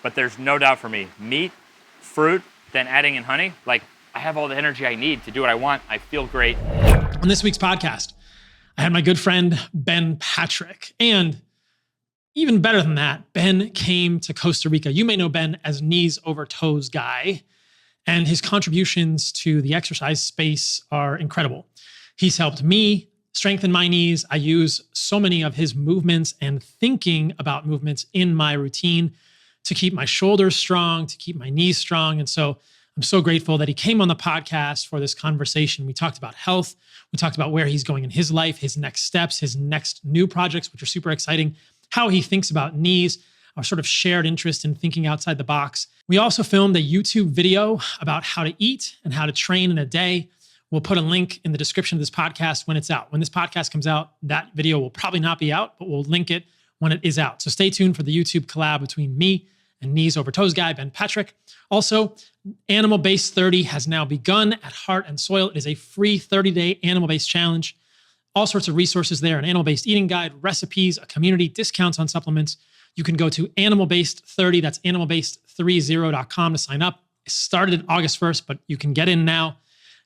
But there's no doubt for me, meat, fruit, then adding in honey, like I have all the energy I need to do what I want. I feel great. On this week's podcast, I had my good friend, Ben Patrick. And even better than that, Ben came to Costa Rica. You may know Ben as Kneesovertoesguy, and his contributions to the exercise space are incredible. He's helped me strengthen my knees. I use so many of his movements and thinking about movements in my routine to keep my shoulders strong, to keep my knees strong. And so I'm so grateful that he came on the podcast for this conversation. We talked about health. We talked about where he's going in his life, his next steps, his next new projects, which are super exciting, how he thinks about knees, our sort of shared interest in thinking outside the box. We also filmed a YouTube video about how to eat and how to train in a day. We'll put a link in the description of this podcast when it's out. When this podcast comes out, that video will probably not be out, but we'll link it when it is out. So stay tuned for the YouTube collab between me and Kneesovertoesguy, Ben Patrick. Also, Animal Based 30 has now begun at Heart and Soil. It is a free 30-day animal-based challenge. All sorts of resources there, an animal-based eating guide, recipes, a community, discounts on supplements. You can go to Animal Based 30, that's animalbased30.com to sign up. It started August 1st, but you can get in now.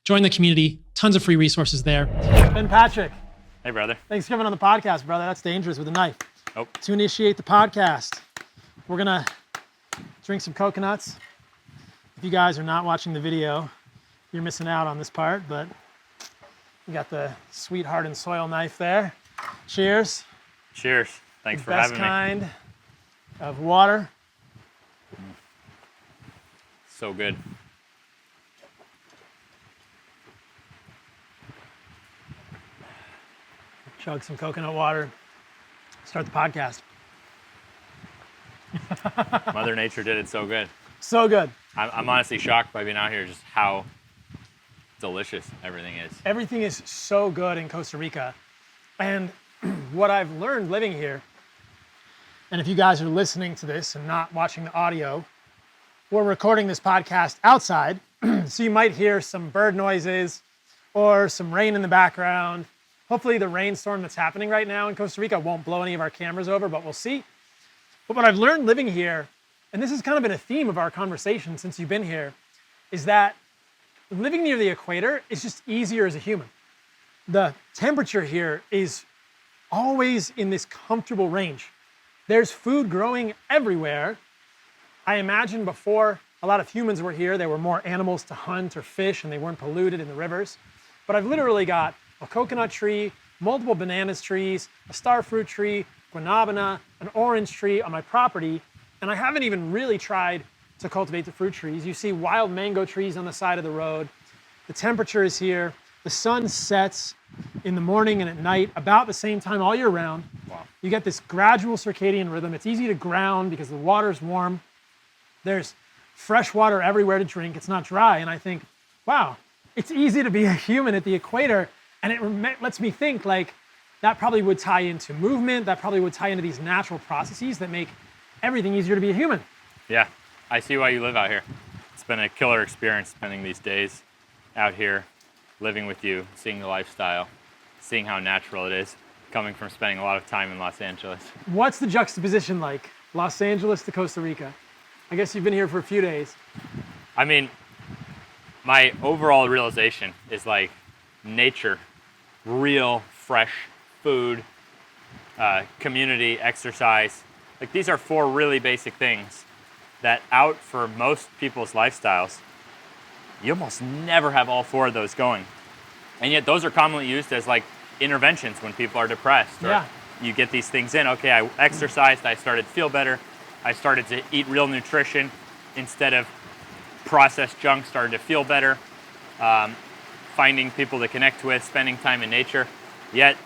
Join the community, tons of free resources there. Ben Patrick. Hey, brother. Thanks for coming on the podcast, brother. That's dangerous with a knife. Oh. To initiate the podcast, we're gonna drink some coconuts. If you guys are not watching the video, you're missing out on this part, but we got the sweet Heart and Soil knife there. Cheers. Cheers. Thanks for having me. Best kind of water. So good. Chug some coconut water. Start the podcast. Mother Nature did it so good. So good. I'm honestly shocked by being out here just how delicious everything is. Everything is so good in Costa Rica. And what I've learned living here, and if you guys are listening to this and not watching the audio, we're recording this podcast outside, so you might hear some bird noises or some rain in the background. Hopefully the rainstorm that's happening right now in Costa Rica won't blow any of our cameras over, but we'll see. But what I've learned living here, and this has kind of been a theme of our conversation since you've been here, is that living near the equator is just easier as a human. The temperature here is always in this comfortable range. There's food growing everywhere. I imagine before a lot of humans were here, there were more animals to hunt or fish and they weren't polluted in the rivers. But I've literally got a coconut tree, multiple bananas trees, a starfruit tree, guanabana, an orange tree on my property, and I haven't even really tried to cultivate the fruit trees. You see wild mango trees on the side of the road. The temperature is here. The sun sets in the morning and at night about the same time all year round. Wow. You get this gradual circadian rhythm. It's easy to ground because the water's warm. There's fresh water everywhere to drink. It's not dry. And I think, wow, it's easy to be a human at the equator. And it lets me think like that probably would tie into movement. That probably would tie into these natural processes that make everything easier to be a human. Yeah, I see why you live out here. It's been a killer experience spending these days out here, living with you, seeing the lifestyle, seeing how natural it is, coming from spending a lot of time in Los Angeles. What's the juxtaposition like? Los Angeles to Costa Rica. I guess you've been here for a few days. I mean, my overall realization is like nature, real, fresh food, community, exercise. Like these are four really basic things that out for most people's lifestyles, you almost never have all four of those going. And yet those are commonly used as like interventions when people are depressed. Or yeah. You get these things in. Okay, I exercised, I started to feel better. I started to eat real nutrition instead of processed junk, started to feel better. Finding people to connect with, spending time in nature. Yet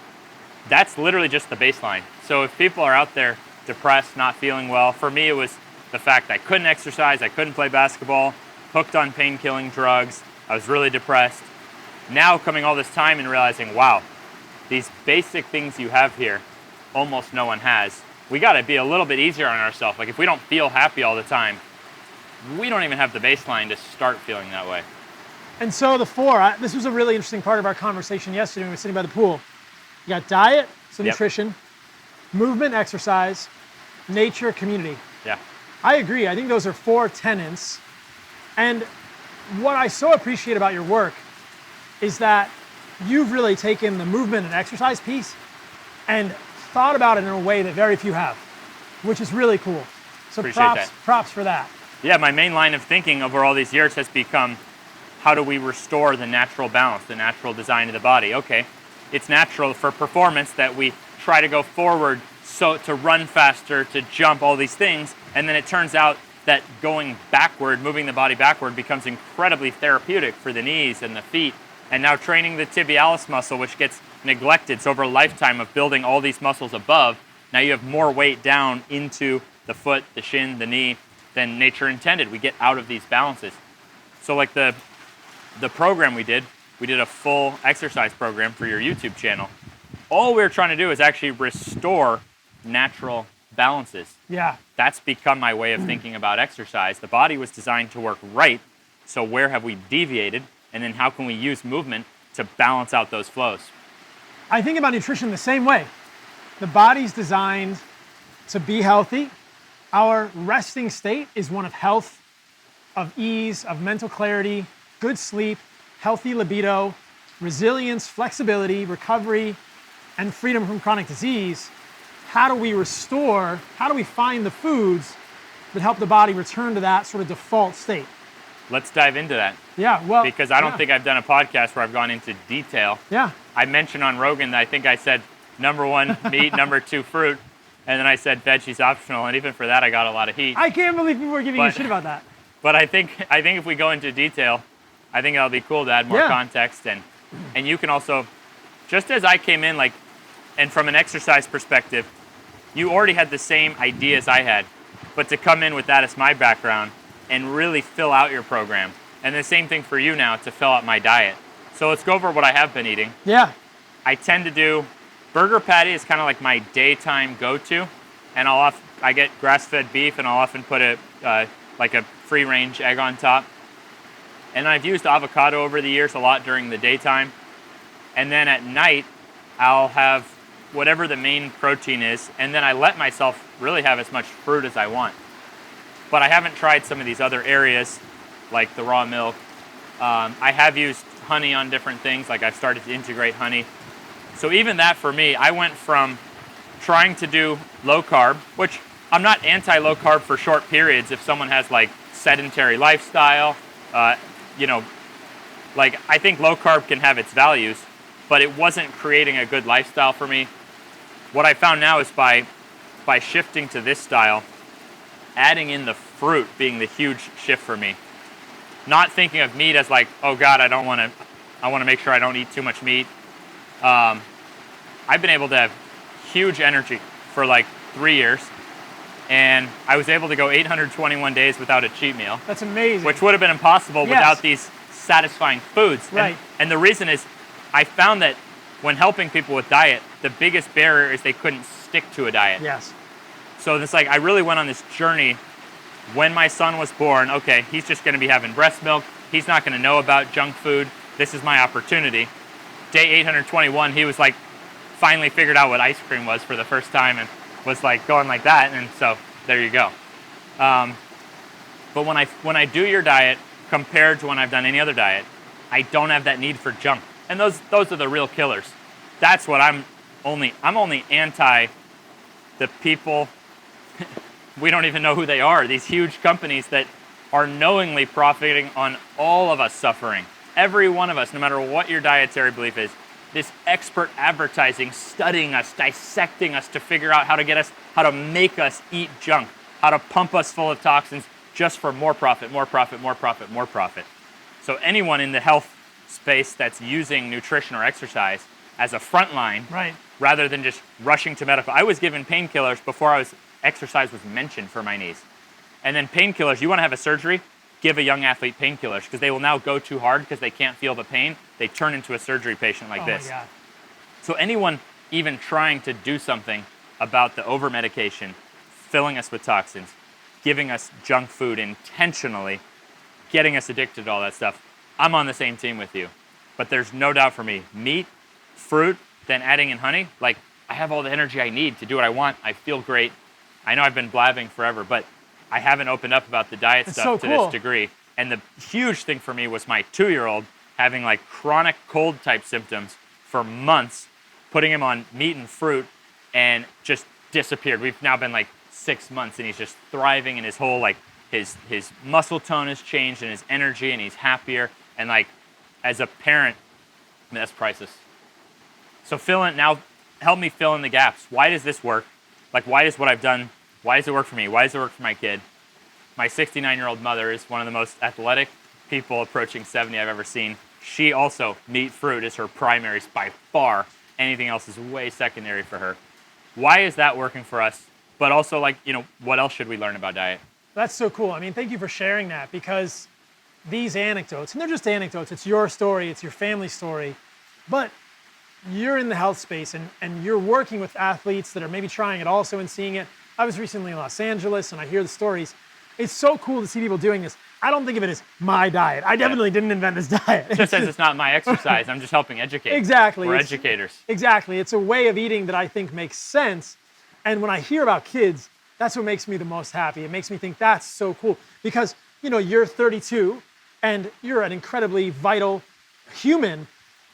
that's literally just the baseline. So if people are out there depressed, not feeling well, for me it was the fact I couldn't exercise, I couldn't play basketball, hooked on pain-killing drugs, I was really depressed. Now coming all this time and realizing, wow, these basic things you have here, almost no one has. We gotta be a little bit easier on ourselves. Like if we don't feel happy all the time, we don't even have the baseline to start feeling that way. And so the four, this was a really interesting part of our conversation yesterday when we were sitting by the pool. You got diet, so nutrition, movement, exercise, nature, community. Yeah. I agree. I think those are 4 tenets. And what I so appreciate about your work is that you've really taken the movement and exercise piece and thought about it in a way that very few have, which is really cool. So props for that. Yeah, my main line of thinking over all these years has become, how do we restore the natural balance, the natural design of the body? Okay, it's natural for performance that we try to go forward, so to run faster, to jump, all these things, and then it turns out that going backward, moving the body backward, becomes incredibly therapeutic for the knees and the feet. And now training the tibialis muscle, which gets neglected. So over a lifetime of building all these muscles above, now you have more weight down into the foot, the shin, the knee than nature intended. We get out of these balances. So like the program we did a full exercise program for your YouTube channel. All we were trying to do is actually restore natural balances. Yeah. That's become my way of thinking about exercise. The body was designed to work right, so where have we deviated? And then how can we use movement to balance out those flows? I think about nutrition the same way. The body's designed to be healthy. Our resting state is one of health, of ease, of mental clarity, good sleep, healthy libido, resilience, flexibility, recovery, and freedom from chronic disease. How do we restore, how do we find the foods that help the body return to that sort of default state? Let's dive into that. Yeah, well, because I don't think I've done a podcast where I've gone into detail. Yeah. I mentioned on Rogan that I think I said number 1 meat, number 2 fruit, and then I said veggie's optional, and even for that I got a lot of heat. I can't believe people were giving you shit about that. But I think if we go into detail, I think it'll be cool to add more context, and you can also, just as I came in, like, and from an exercise perspective, you already had the same ideas I had, but to come in with that as my background and really fill out your program. And the same thing for you now to fill out my diet. So let's go over what I have been eating. Yeah. I tend to do, burger patty is kind of like my daytime go-to. And I get grass-fed beef, and I'll often put like a free-range egg on top. And I've used avocado over the years a lot during the daytime. And then at night, I'll have whatever the main protein is, and then I let myself really have as much fruit as I want. But I haven't tried some of these other areas, like the raw milk. I have used honey on different things, like I've started to integrate honey. So even that for me, I went from trying to do low carb, which I'm not anti-low carb for short periods if someone has like sedentary lifestyle. Like I think low carb can have its values, but it wasn't creating a good lifestyle for me. What I found now is by shifting to this style, adding in the fruit being the huge shift for me. Not thinking of meat as like, oh God, I want to make sure I don't eat too much meat. I've been able to have huge energy for like 3 years, and I was able to go 821 days without a cheat meal. That's amazing. Which would have been impossible without these satisfying foods. Right. And the reason is, I found that when helping people with diet, the biggest barrier is they couldn't stick to a diet. Yes. So it's like I really went on this journey. When my son was born, okay, he's just going to be having breast milk. He's not going to know about junk food. This is my opportunity. Day 821, he was like, finally figured out what ice cream was for the first time and was like going like that. And so there you go. But when I do your diet compared to when I've done any other diet, I don't have that need for junk. And those are the real killers. That's what I'm only anti the people. We don't even know who they are. These huge companies that are knowingly profiting on all of us suffering. Every one of us, no matter what your dietary belief is, this expert advertising, studying us, dissecting us to figure out how to make us eat junk, how to pump us full of toxins just for more profit, more profit, more profit, more profit. So anyone in the health space that's using nutrition or exercise as a front line, right, rather than just rushing to medical. I was given painkillers before exercise was mentioned for my knees. And then painkillers, you want to have a surgery, give a young athlete painkillers because they will now go too hard because they can't feel the pain. They turn into a surgery patient like this. My God. So anyone even trying to do something about the over-medication, filling us with toxins, giving us junk food intentionally, getting us addicted to all that stuff, I'm on the same team with you. But there's no doubt for me, meat, fruit, then adding in honey, like I have all the energy I need to do what I want. I feel great. I know I've been blabbing forever, but I haven't opened up about the diet It's stuff so to cool. this degree. And the huge thing for me was my 2-year-old having like chronic cold type symptoms for months, putting him on meat and fruit, and just disappeared. We've now been like 6 months, and he's just thriving, and his whole like his muscle tone has changed, and his energy, and he's happier. And like as a parent, I mean, that's priceless. So help me fill in the gaps. Why does this work? Like, why does what I've done, why does it work for me? Why does it work for my kid? My 69-year-old mother is one of the most athletic people approaching 70 I've ever seen. She also, meat, fruit is her primary by far. Anything else is way secondary for her. Why is that working for us? But also, like, what else should we learn about diet? That's so cool. I mean, thank you for sharing that, because these anecdotes, and they're just anecdotes, it's your story, it's your family story, but you're in the health space and you're working with athletes that are maybe trying it also and seeing it. I was recently in Los Angeles and I hear the stories. It's so cool to see people doing this. I don't think of it as my diet. I definitely didn't invent this diet. Just as it's not my exercise, I'm just helping educate. Exactly. We're educators. Exactly. It's a way of eating that I think makes sense. And when I hear about kids, that's what makes me the most happy. It makes me think that's so cool, because you're 32 and you're an incredibly vital human,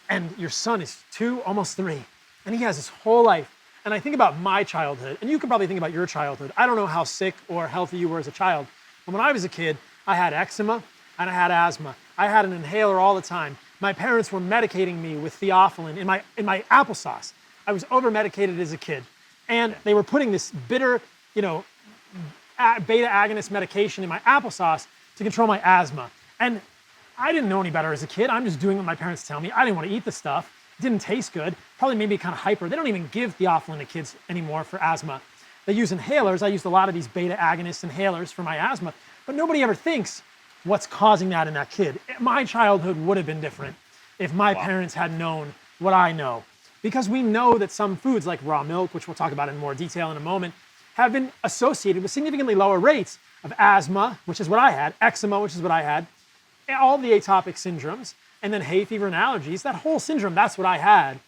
and your son is 2, almost 3, and he has his whole life. And I think about my childhood, and you can probably think about your childhood. I don't know how sick or healthy you were as a child, but when I was a kid, I had eczema and I had asthma. I had an inhaler all the time. My parents were medicating me with theophylline in my applesauce. I was over-medicated as a kid, and they were putting this bitter, beta agonist medication in my applesauce to control my asthma. And I didn't know any better as a kid. I'm just doing what my parents tell me. I didn't want to eat the stuff. It didn't taste good. Probably made me kind of hyper. They don't even give theophylline to kids anymore for asthma. They use inhalers. I used a lot of these beta agonist inhalers for my asthma, but nobody ever thinks what's causing that in that kid. My childhood would have been different if my parents had known what I know, because we know that some foods like raw milk, which we'll talk about in more detail in a moment, have been associated with significantly lower rates of asthma, which is what I had, eczema, which is what I had, all the atopic syndromes, and then hay fever and allergies. That whole syndrome, that's what I had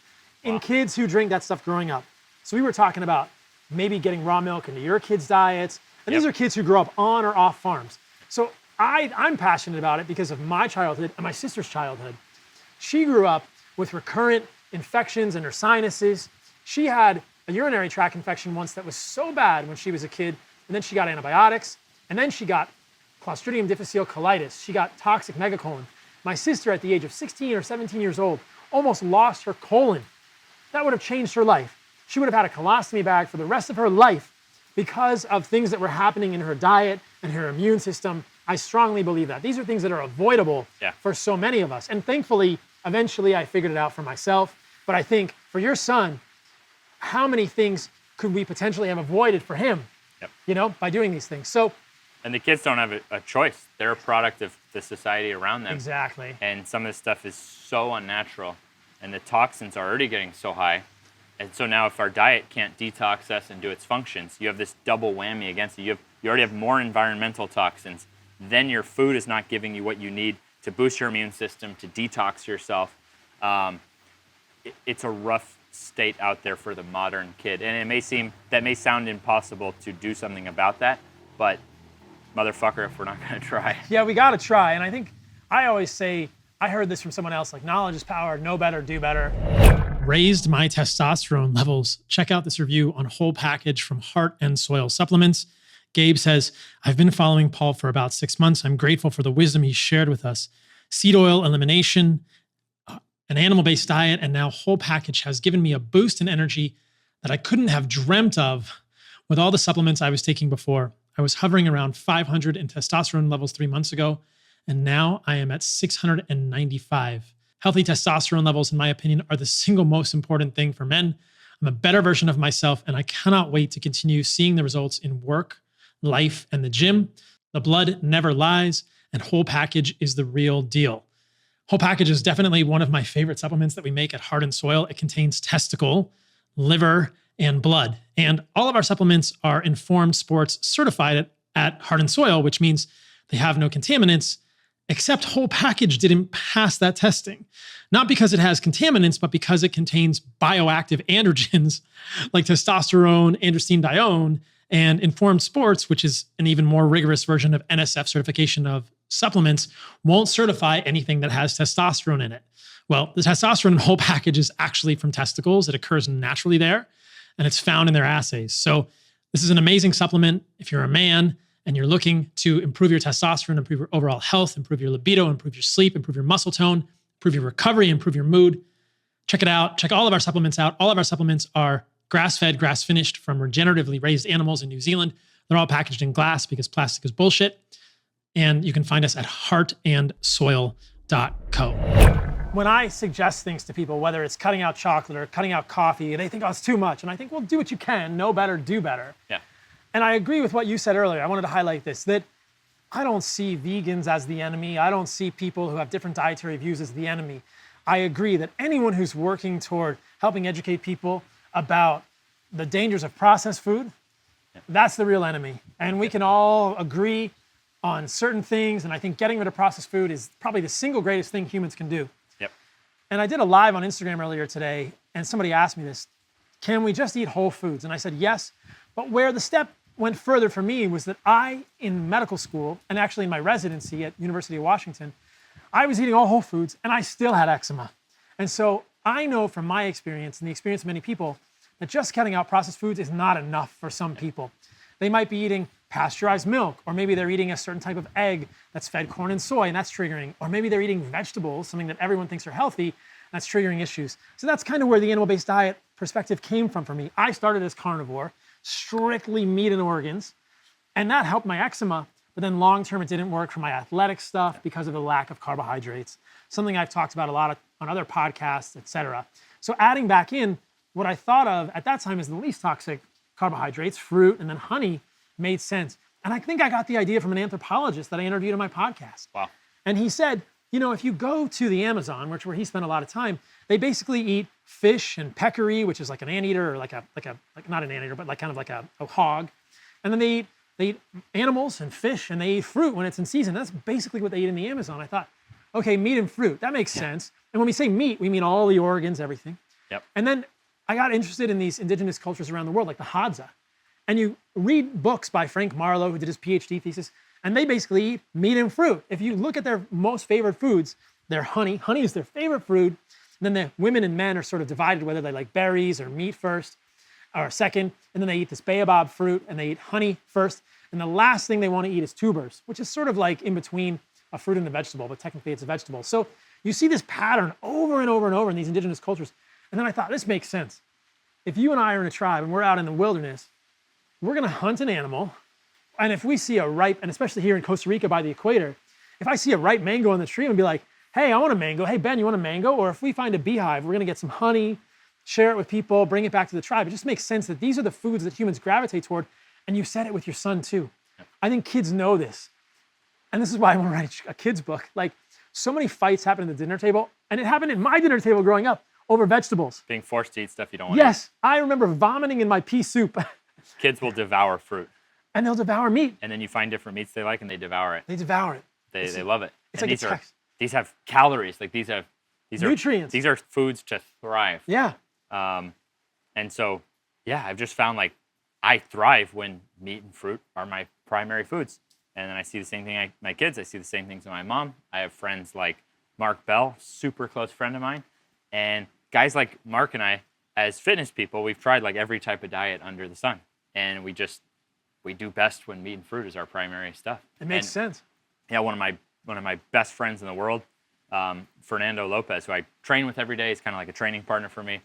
in kids who drink that stuff growing up. So we were talking about maybe getting raw milk into your kids' diets. And these are kids who grow up on or off farms. So I'm passionate about it because of my childhood and my sister's childhood. She grew up with recurrent infections in her sinuses. She had a urinary tract infection once that was so bad when she was a kid, and then she got antibiotics, and then she got Clostridium difficile colitis. She got toxic megacolon. My sister, at the age of 16 or 17 years old, almost lost her colon. That would have changed her life. She would have had a colostomy bag for the rest of her life because of things that were happening in her diet and her immune system. I strongly believe that. These are things that are avoidable for so many of us. And thankfully, eventually I figured it out for myself. But I think for your son, how many things could we potentially have avoided for him, by doing these things? So, and the kids don't have a choice. They're a product of the society around them. Exactly. And some of this stuff is so unnatural, and the toxins are already getting so high. And so now if our diet can't detox us and do its functions, you have this double whammy against you. You already have more environmental toxins. Then your food is not giving you what you need to boost your immune system, to detox yourself. It's a rough state out there for the modern kid. And that may sound impossible to do something about that, but motherfucker, if we're not going to try. Yeah, we got to try. And I think I always say, I heard this from someone else, like, knowledge is power, know better, do better. Raised my testosterone levels. Check out this review on Whole Package from Heart and Soil Supplements. Gabe says, I've been following Paul for about 6 months. I'm grateful for the wisdom he shared with us. Seed oil elimination, an animal-based diet, and now Whole Package has given me a boost in energy that I couldn't have dreamt of with all the supplements I was taking before. I was hovering around 500 in testosterone levels 3 months ago, and now I am at 695. Healthy testosterone levels, in my opinion, are the single most important thing for men. I'm a better version of myself, and I cannot wait to continue seeing the results in work, life, and the gym. The blood never lies, and Whole Package is the real deal. Whole Package is definitely one of my favorite supplements that we make at Heart and Soil. It contains testicle, liver, and blood. And all of our supplements are Informed Sports certified at Heart and Soil, which means they have no contaminants, except Whole Package didn't pass that testing. Not because it has contaminants, but because it contains bioactive androgens like testosterone, androstenedione, And Informed Sports, which is an even more rigorous version of NSF certification of supplements, won't certify anything that has testosterone in it. Well, the testosterone whole package is actually from testicles. It occurs naturally there, and it's found in their assays. So this is an amazing supplement if you're a man and you're looking to improve your testosterone, improve your overall health, improve your libido, improve your sleep, improve your muscle tone, improve your recovery, improve your mood. Check it out. Check all of our supplements out. All of our supplements are grass-fed, grass-finished from regeneratively raised animals in New Zealand. They're all packaged in glass because plastic is bullshit. And you can find us at heartandsoil.co. When I suggest things to people, whether it's cutting out chocolate or cutting out coffee, they think, oh, it's too much. And I think, well, do what you can. Know better, do better. Yeah. And I agree with what you said earlier. I wanted to highlight this, that I don't see vegans as the enemy. I don't see people who have different dietary views as the enemy. I agree that anyone who's working toward helping educate people about the dangers of processed food, that's the real enemy. And we can all agree on certain things. And I think getting rid of processed food is probably the single greatest thing humans can do. Yep. And I did a live on Instagram earlier today, and somebody asked me this, can we just eat whole foods? And I said, yes. But where the step went further for me was that I, in medical school, and actually in my residency at University of Washington, I was eating all whole foods and I still had eczema. And so I know from my experience and the experience of many people that just cutting out processed foods is not enough for some people. They might be eating pasteurized milk, or maybe they're eating a certain type of egg that's fed corn and soy, and that's triggering. Or maybe they're eating vegetables, something that everyone thinks are healthy, that's triggering issues. So that's kind of where the animal-based diet perspective came from for me. I started as carnivore, strictly meat and organs, and that helped my eczema. But then long-term, it didn't work for my athletic stuff because of the lack of carbohydrates, something I've talked about a lot on other podcasts, et cetera. So adding back in what I thought of at that time as the least toxic carbohydrates, fruit, and then honey made sense. And I think I got the idea from an anthropologist that I interviewed on my podcast. Wow. And he said, you know, if you go to the Amazon, which where he spent a lot of time, they basically eat fish and peccary, which is like an anteater, or like not an anteater, but like kind of like a hog. And then they eat animals and fish, and they eat fruit when it's in season. That's basically what they eat in the Amazon. I thought, okay, meat and fruit, that makes sense. And when we say meat, we mean all the organs, everything. Yep. And then I got interested in these indigenous cultures around the world, like the Hadza. And you read books by Frank Marlowe, who did his PhD thesis, and they basically eat meat and fruit. If you look at their most favorite foods, they're honey. Honey is their favorite food. And then the women and men are sort of divided whether they like berries or meat first or second. And then they eat this baobab fruit and they eat honey first. And the last thing they want to eat is tubers, which is sort of like in between a fruit and a vegetable, but technically it's a vegetable. So you see this pattern over and over and over in these indigenous cultures. And then I thought, this makes sense. If you and I are in a tribe and we're out in the wilderness, we're going to hunt an animal. And if we see a ripe, and especially here in Costa Rica by the equator, if I see a ripe mango on the tree, I'm going to be like, hey, I want a mango. Hey, Ben, you want a mango? Or if we find a beehive, we're going to get some honey, share it with people, bring it back to the tribe. It just makes sense that these are the foods that humans gravitate toward. And you said it with your son too. I think kids know this. And this is why I want to write a kid's book. Like, so many fights happen at the dinner table. And it happened at my dinner table growing up over vegetables. Being forced to eat stuff you don't want to eat. Yes, I remember vomiting in my pea soup. Kids will devour fruit. And they'll devour meat. And then you find different meats they like and they devour it. They devour it. They love it. It's and like these have calories. Like these are nutrients. These are foods to thrive. Yeah. And so, yeah, I've just found like I thrive when meat and fruit are my primary foods. And then I see the same thing my kids. I see the same things with my mom. I have friends like Mark Bell, super close friend of mine. And guys like Mark and I, as fitness people, we've tried like every type of diet under the sun. And we do best when meat and fruit is our primary stuff. It makes sense. Yeah, one of my best friends in the world, Fernando Lopez, who I train with every day. He's kind of like a training partner for me.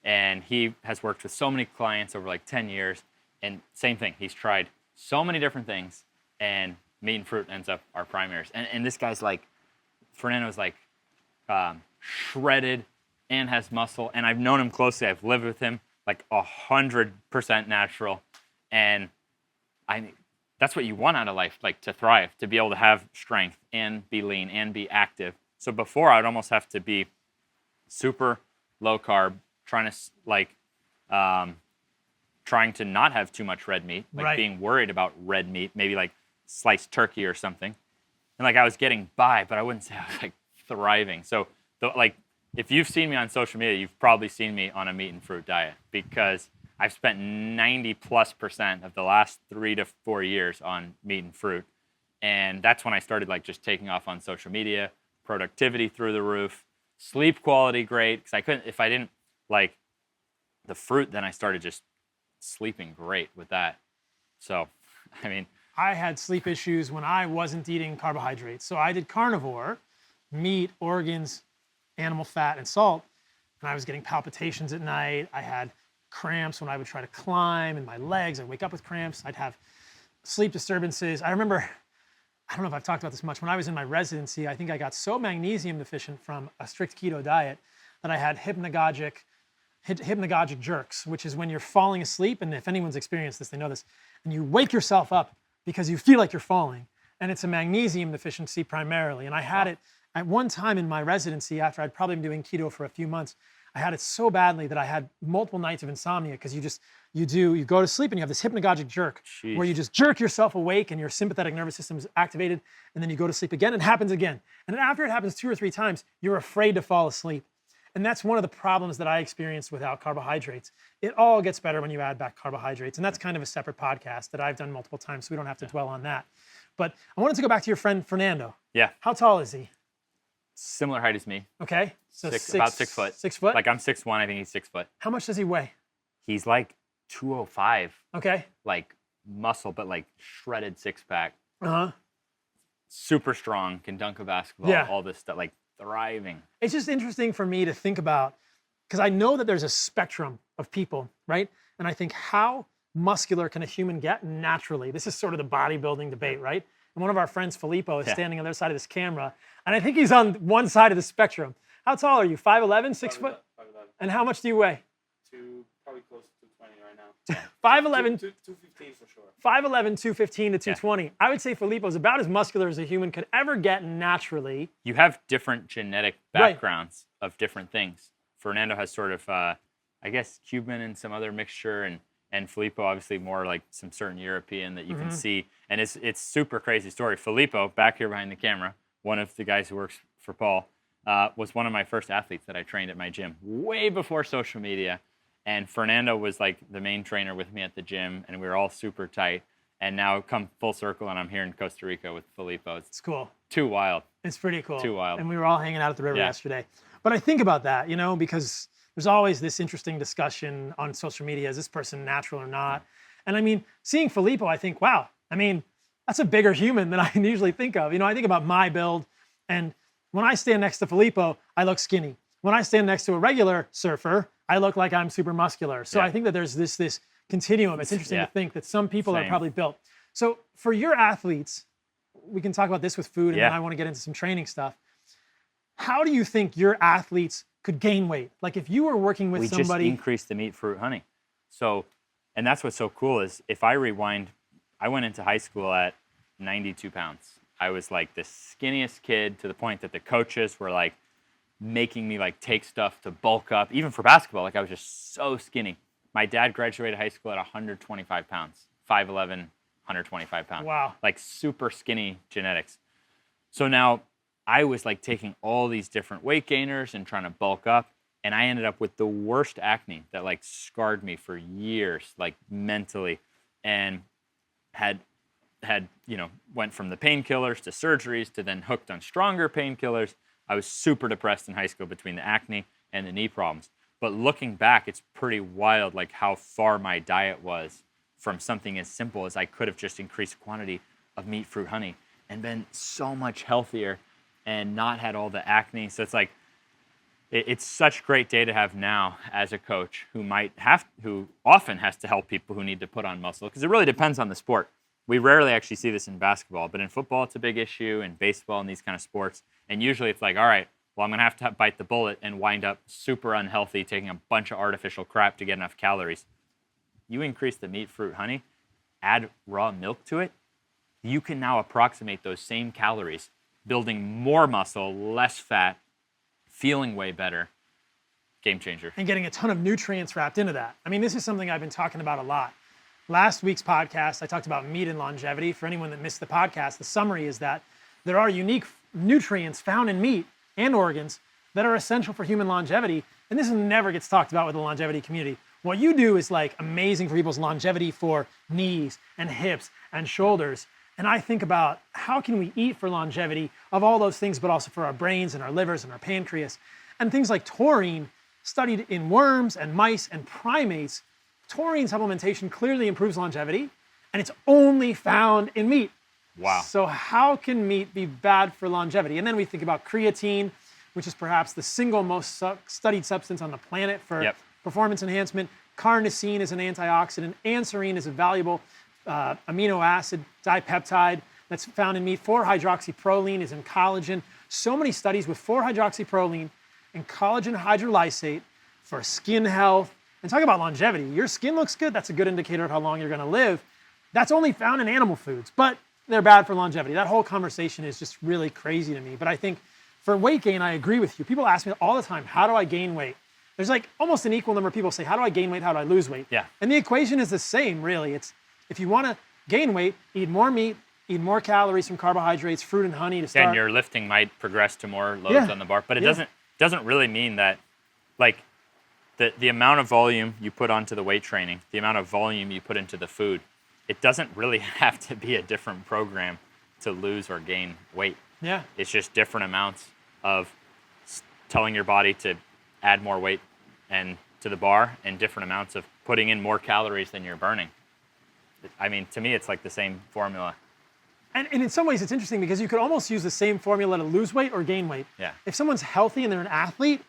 And he has worked with so many clients over like 10 years. And same thing, he's tried so many different things. And meat and fruit ends up our primaries. And this guy's like, Fernando's like shredded and has muscle. And I've known him closely. I've lived with him, like 100% natural. And that's what you want out of life, like to thrive, to be able to have strength and be lean and be active. So before I'd almost have to be super low carb, trying to not have too much red meat, like being worried about red meat, maybe like sliced turkey or something. And like I was getting by, but I wouldn't say I was like thriving. So like if you've seen me on social media, you've probably seen me on a meat and fruit diet because I've spent 90+% of the last 3 to 4 years on meat and fruit. And that's when I started like just taking off on social media, productivity through the roof, sleep quality great. Because I couldn't, if I didn't like the fruit, then I started just sleeping great with that. So, I mean, I had sleep issues when I wasn't eating carbohydrates. So I did carnivore, meat, organs, animal fat, and salt. And I was getting palpitations at night. I had cramps when I would try to climb in my legs. I'd wake up with cramps. I'd have sleep disturbances. I remember, I don't know if I've talked about this much, when I was in my residency, I think I got so magnesium deficient from a strict keto diet that I had hypnagogic jerks, which is when you're falling asleep, and if anyone's experienced this, they know this, and you wake yourself up because you feel like you're falling, and it's a magnesium deficiency primarily. And I had it at one time in my residency after I'd probably been doing keto for a few months. I had it so badly that I had multiple nights of insomnia because you go to sleep and you have this hypnagogic jerk where you just jerk yourself awake and your sympathetic nervous system is activated, and then you go to sleep again and it happens again. And then after it happens 2 or 3 times, you're afraid to fall asleep. And that's one of the problems that I experienced without carbohydrates. It all gets better when you add back carbohydrates. And that's kind of a separate podcast that I've done multiple times, so we don't have to dwell on that. But I wanted to go back to your friend, Fernando. Yeah. How tall is he? Similar height as me. Okay. So about 6 foot. 6 foot? Like I'm 6'1", I think he's 6 foot. How much does he weigh? He's like 205. Okay. Like muscle, but like shredded 6-pack. Uh-huh. Super strong, can dunk a basketball, all this stuff, like thriving. It's just interesting for me to think about, because I know that there's a spectrum of people, right? And I think, how muscular can a human get naturally? This is sort of the bodybuilding debate, right? And one of our friends, Filippo, is standing on the other side of this camera, and I think he's on one side of the spectrum. How tall are you? 5'11", 6 foot? 5'11". And how much do you weigh? Probably close to 220 right now. 5'11", 215 for sure. 5'11", 215 to 220. I would say Filippo's about as muscular as a human could ever get naturally. You have different genetic backgrounds of different things. Fernando has sort of, I guess, Cuban and some other mixture, and Filippo obviously more like some certain European that you can see. And it's super crazy story. Filippo, back here behind the camera, one of the guys who works for Paul, was one of my first athletes that I trained at my gym way before social media. And Fernando was like the main trainer with me at the gym, and we were all super tight. And now come full circle, and I'm here in Costa Rica with Filippo. It's cool. Too wild. It's pretty cool. Too wild. And we were all hanging out at the river yesterday. But I think about that, because there's always this interesting discussion on social media. Is this person natural or not? And I mean, seeing Filippo, I think, wow, that's a bigger human than I usually think of. I think about my build, and when I stand next to Filippo, I look skinny. When I stand next to a regular surfer, I look like I'm super muscular. So I think that there's this continuum. It's interesting to think that some people are probably built. So for your athletes, we can talk about this with food, and then I want to get into some training stuff. How do you think your athletes could gain weight? Like if you were working with somebody... We just increased the meat, fruit, honey. So, and that's what's so cool is if I rewind, I went into high school at 92 pounds. I was like the skinniest kid to the point that the coaches were like making me like take stuff to bulk up. Even for basketball, like I was just so skinny. My dad graduated high school at 125 pounds, 5'11", 125 pounds. Wow. Like super skinny genetics. So now I was like taking all these different weight gainers and trying to bulk up. And I ended up with the worst acne that like scarred me for years, like mentally, and had went from the painkillers to surgeries to then hooked on stronger painkillers. I was super depressed in high school between the acne and the knee problems. But looking back, it's pretty wild like how far my diet was from something as simple as I could have just increased quantity of meat, fruit, honey, and been so much healthier and not had all the acne. So it's like, it's such great data to have now as a coach who often has to help people who need to put on muscle, because it really depends on the sport. We rarely actually see this in basketball, but in football, it's a big issue, in baseball and these kind of sports. And usually it's like, all right, well, I'm going to have to bite the bullet and wind up super unhealthy, taking a bunch of artificial crap to get enough calories. You increase the meat, fruit, honey, add raw milk to it, you can now approximate those same calories, building more muscle, less fat, feeling way better. Game changer. And getting a ton of nutrients wrapped into that. This is something I've been talking about a lot. Last week's podcast, I talked about meat and longevity. For anyone that missed the podcast, the summary is that there are unique nutrients found in meat and organs that are essential for human longevity. And this never gets talked about with the longevity community. What you do is like amazing for people's longevity for knees and hips and shoulders. And I think about how can we eat for longevity of all those things, but also for our brains and our livers and our pancreas. And things like taurine, studied in worms and mice and primates, taurine supplementation clearly improves longevity, and it's only found in meat. Wow. So how can meat be bad for longevity? And then we think about creatine, which is perhaps the single most studied substance on the planet for performance enhancement. Carnosine is an antioxidant. Anserine is a valuable amino acid dipeptide that's found in meat. 4-hydroxyproline is in collagen. So many studies with 4-hydroxyproline and collagen hydrolysate for skin health. And talk about longevity. Your skin looks good. That's a good indicator of how long you're going to live. That's only found in animal foods, but they're bad for longevity. That whole conversation is just really crazy to me. But I think for weight gain, I agree with you. People ask me all the time, how do I gain weight? There's like almost an equal number of people say, how do I gain weight? How do I lose weight? Yeah. And the equation is the same, really. It's if you want to gain weight, eat more meat, eat more calories from carbohydrates, fruit and honey to start. And your lifting might progress to more loads on the bar, but it doesn't really mean that, like, the amount of volume you put onto the weight training, the amount of volume you put into the food, it doesn't really have to be a different program to lose or gain weight. Yeah. It's just different amounts of telling your body to add more weight and to the bar, and different amounts of putting in more calories than you're burning. I mean, to me, it's like the same formula. And in some ways, it's interesting because you could almost use the same formula to lose weight or gain weight. Yeah. If someone's healthy and they're an athlete,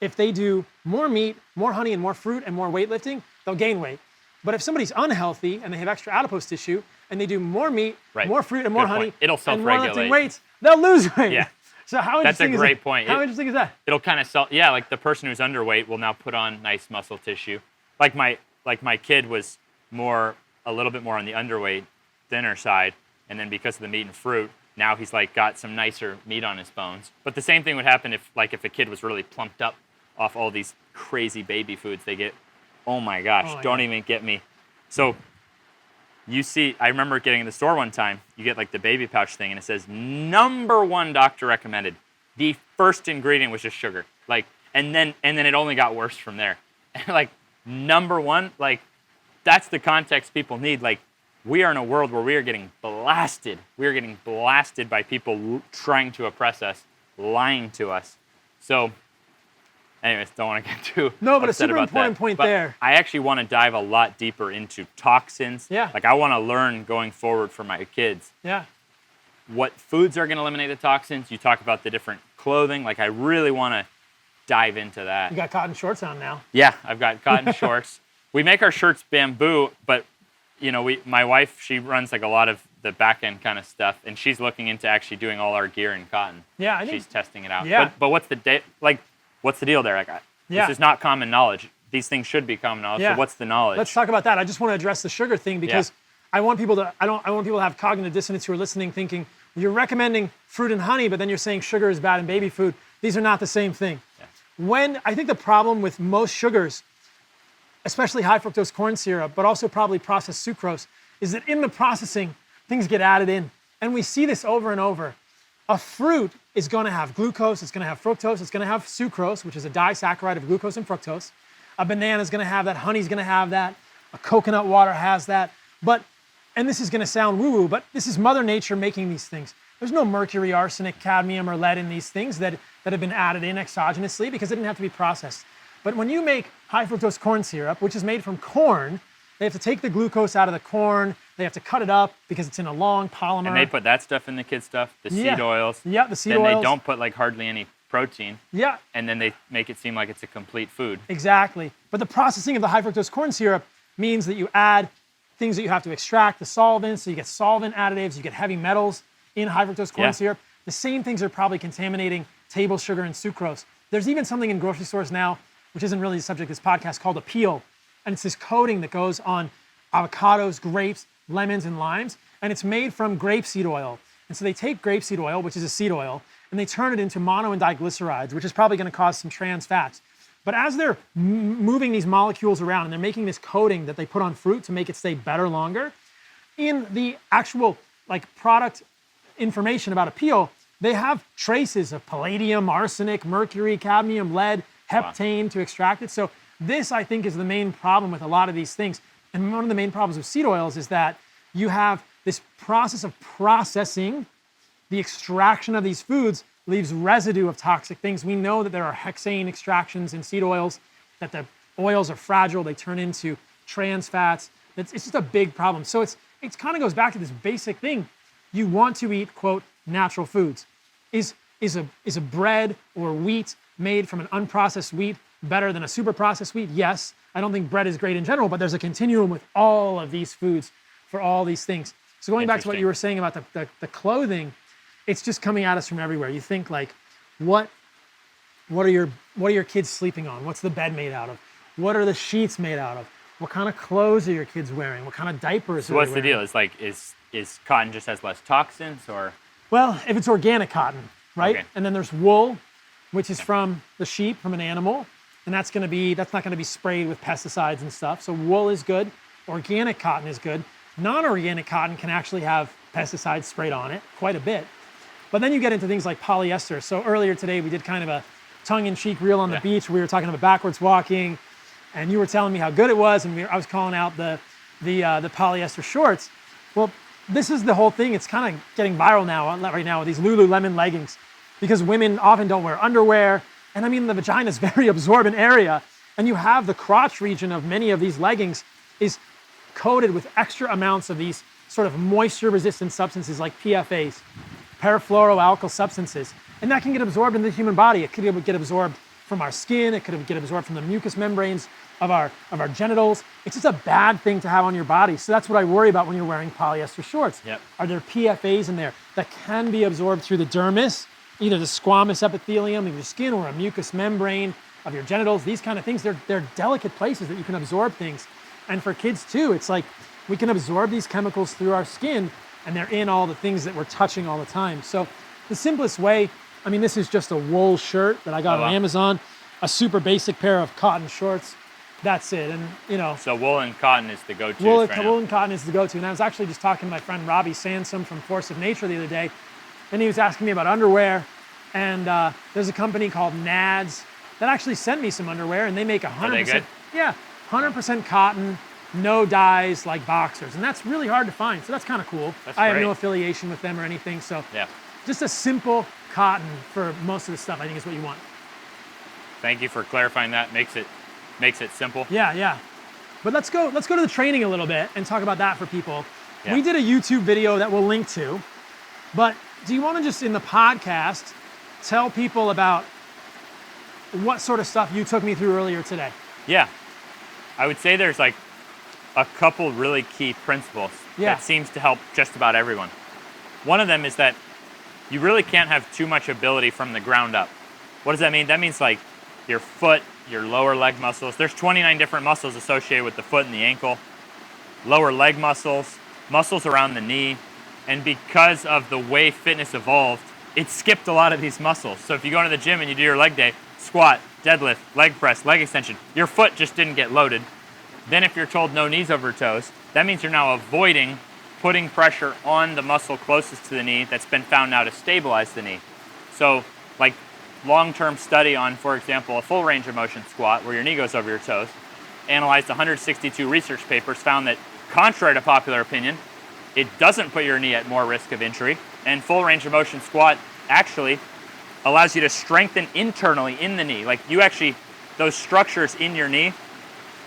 if they do more meat, more honey, and more fruit and more weightlifting, they'll gain weight. But if somebody's unhealthy and they have extra adipose tissue and they do more meat, more fruit, and more honey, it'll and more lifting self-regulate. weights, they'll lose weight. Yeah. So how That's a interesting great is that? point. How interesting is that? It'll kind of like the person who's underweight will now put on nice muscle tissue. Like my kid was a little bit more on the underweight, thinner side, and then because of the meat and fruit, now he's like got some nicer meat on his bones. But the same thing would happen if a kid was really plumped up off all these crazy baby foods they get. Oh my gosh, don't even get me. So you see, I remember getting in the store one time, you get like the baby pouch thing and it says #1 doctor recommended. The first ingredient was just sugar. Like, and then it only got worse from there. And like #1, like that's the context people need. Like, we are in a world where we are getting blasted. We are getting blasted by people trying to oppress us, lying to us. So anyways, don't want to get too but a upset super about important that. point But there. I actually want to dive a lot deeper into toxins. Yeah. Like, I want to learn going forward for my kids Yeah. what foods are going to eliminate the toxins. You talk about the different clothing. Like, I really want to dive into that. You got cotton shorts on now. Yeah, I've got cotton shorts. We make our shirts bamboo, but my wife, she runs like a lot of the back end kind of stuff, and she's looking into actually doing all our gear in cotton. Yeah, I think she's testing it out. Yeah. But what's the deal there? Like, this is not common knowledge. These things should be common knowledge. Yeah. So what's the knowledge? Let's talk about that. I just want to address the sugar thing because I want people to have cognitive dissonance who are listening thinking, you're recommending fruit and honey, but then you're saying sugar is bad in baby food. These are not the same thing. Yeah. I think the problem with most sugars, especially high fructose corn syrup, but also probably processed sucrose, is that in the processing, things get added in. And we see this over and over. A fruit is going to have glucose, it's going to have fructose, it's going to have sucrose, which is a disaccharide of glucose and fructose. A banana is going to have that, honey's going to have that, a coconut water has that. And this is going to sound woo-woo, but this is Mother Nature making these things. There's no mercury, arsenic, cadmium, or lead in these things that have been added in exogenously because they didn't have to be processed. But when you make high fructose corn syrup, which is made from corn, they have to take the glucose out of the corn, they have to cut it up because it's in a long polymer. And they put that stuff in the kid stuff, the seed oils. Yeah, the seed oils. oils. Then they don't put like hardly any protein. Yeah. And then they make it seem like it's a complete food. Exactly. But the processing of the high fructose corn syrup means that you add things that you have to extract, the solvents, so you get solvent additives, you get heavy metals in high fructose corn syrup. The same things are probably contaminating table sugar and sucrose. There's even something in grocery stores now, which isn't really the subject of this podcast, called a peel. And it's this coating that goes on avocados, grapes, lemons, and limes. And it's made from grapeseed oil. And so they take grapeseed oil, which is a seed oil, and they turn it into mono and diglycerides, which is probably going to cause some trans fats. But as they're moving these molecules around and they're making this coating that they put on fruit to make it stay better longer, in the actual product information about a peel, they have traces of palladium, arsenic, mercury, cadmium, lead, heptane to extract it. So this, I think, is the main problem with a lot of these things. And one of the main problems with seed oils is that you have this process of processing. The extraction of these foods leaves residue of toxic things. We know that there are hexane extractions in seed oils, that the oils are fragile, they turn into trans fats. It's just a big problem. So it kind of goes back to this basic thing. You want to eat, quote, natural foods. Is a bread or wheat made from an unprocessed wheat better than a super processed wheat? Yes. I don't think bread is great in general, but there's a continuum with all of these foods for all these things. So going back to what you were saying about the clothing, it's just coming at us from everywhere. You think like, what are your kids sleeping on? What's the bed made out of? What are the sheets made out of? What kind of clothes are your kids wearing? What kind of diapers are they wearing? So what's the deal? Is like, is cotton just has less toxins, or? Well, if it's organic cotton, right? Okay. And then there's wool, which is from the sheep, from an animal, and that's not going to be sprayed with pesticides and stuff. So wool is good. Organic cotton is good. Non-organic cotton can actually have pesticides sprayed on it, quite a bit. But then you get into things like polyester. So earlier today, we did kind of a tongue-in-cheek reel on the beach. We were talking about backwards walking, and you were telling me how good it was, and I was calling out the polyester shorts. Well, this is the whole thing. It's kind of getting viral right now with these Lululemon leggings, because women often don't wear underwear. And I mean, the vagina is a very absorbent area, and you have the crotch region of many of these leggings is coated with extra amounts of these sort of moisture-resistant substances like PFAs, perfluoroalkyl substances, and that can get absorbed in the human body. It could get absorbed from our skin. It could get absorbed from the mucous membranes of our genitals. It's just a bad thing to have on your body. So that's what I worry about when you're wearing polyester shorts. Yep. Are there PFAs in there that can be absorbed through the dermis, either the squamous epithelium of your skin or a mucous membrane of your genitals? These kind of things, they're delicate places that you can absorb things. And for kids too, it's like we can absorb these chemicals through our skin, and they're in all the things that we're touching all the time. So the simplest way, I mean, this is just a wool shirt that I got on Amazon, a super basic pair of cotton shorts. That's it. And you know. So wool and cotton is the go-to. Wool and cotton is the go-to. And I was actually just talking to my friend Robbie Sansom from Force of Nature the other day, and he was asking me about underwear. And there's a company called Nads that actually sent me some underwear, and they make 100%. Are they good? Yeah, 100% cotton, no dyes, like boxers, and that's really hard to find. So that's kind of cool. I have no affiliation with them or anything. So just a simple cotton for most of the stuff, I think, is what you want. Thank you for clarifying that. Makes it simple. Yeah. But let's go to the training a little bit and talk about that for people. Yeah. We did a YouTube video that we'll link to, but do you want to just in the podcast tell people about what sort of stuff you took me through earlier today? Yeah. I would say there's like a couple really key principles that seems to help just about everyone. One of them is that you really can't have too much ability from the ground up. What does that mean? That means like your foot, your lower leg muscles. There's 29 different muscles associated with the foot and the ankle. Lower leg muscles, muscles around the knee. And because of the way fitness evolved, it skipped a lot of these muscles. So if you go to the gym and you do your leg day, squat, deadlift, leg press, leg extension, your foot just didn't get loaded. Then if you're told no knees over toes, that means you're now avoiding putting pressure on the muscle closest to the knee that's been found now to stabilize the knee. So like long-term study on, for example, a full range of motion squat where your knee goes over your toes, analyzed 162 research papers, found that contrary to popular opinion, it doesn't put your knee at more risk of injury, and full range of motion squat actually allows you to strengthen internally in the knee. Like you actually, those structures in your knee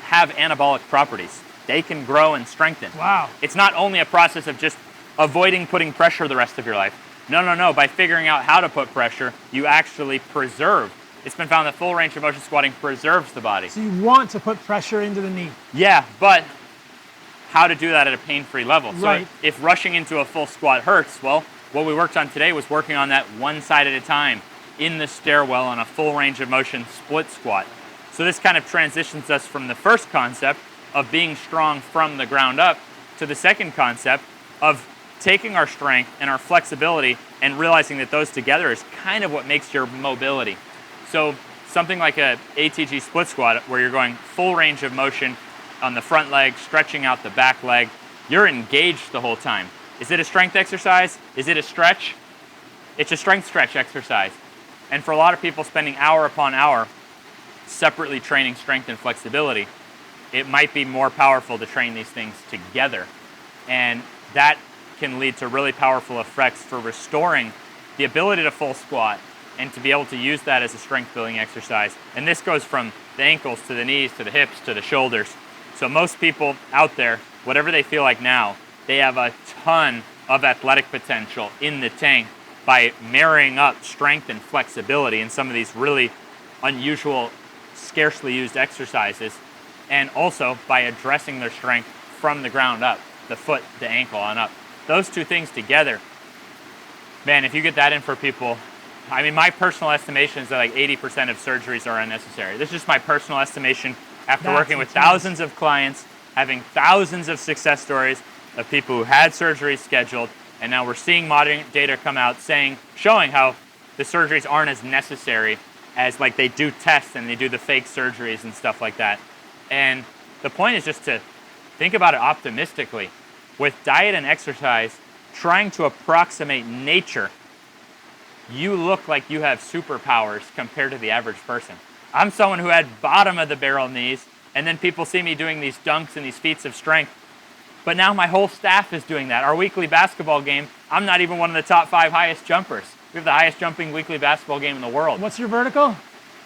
have anabolic properties. They can grow and strengthen. Wow. It's not only a process of just avoiding putting pressure the rest of your life. No. By figuring out how to put pressure, you actually preserve. It's been found that full range of motion squatting preserves the body. So you want to put pressure into the knee. Yeah, but how to do that at a pain-free level. Right. So if rushing into a full squat hurts, well, what we worked on today was working on that one side at a time in the stairwell on a full range of motion split squat. So this kind of transitions us from the first concept of being strong from the ground up to the second concept of taking our strength and our flexibility and realizing that those together is kind of what makes your mobility. So something like a ATG split squat where you're going full range of motion on the front leg, stretching out the back leg, you're engaged the whole time. Is it a strength exercise? Is it a stretch? It's a strength stretch exercise. And for a lot of people spending hour upon hour separately training strength and flexibility, it might be more powerful to train these things together. And that can lead to really powerful effects for restoring the ability to full squat and to be able to use that as a strength building exercise. And this goes from the ankles to the knees to the hips to the shoulders. So most people out there, whatever they feel like now, they have a ton of athletic potential in the tank by marrying up strength and flexibility in some of these really unusual, scarcely used exercises, and also by addressing their strength from the ground up, the foot, the ankle on up. Those two things together, man, if you get that in for people, I mean, my personal estimation is that like 80% of surgeries are unnecessary. This is just my personal estimation after working with thousands of clients, having thousands of success stories of people who had surgeries scheduled, and now we're seeing modern data come out showing how the surgeries aren't as necessary as like they do tests and they do the fake surgeries and stuff like that. And the point is just to think about it optimistically. With diet and exercise, trying to approximate nature, you look like you have superpowers compared to the average person. I'm someone who had bottom of the barrel knees, and then people see me doing these dunks and these feats of strength. But now my whole staff is doing that. Our weekly basketball game, I'm not even one of the top 5 highest jumpers. We have the highest jumping weekly basketball game in the world. What's your vertical?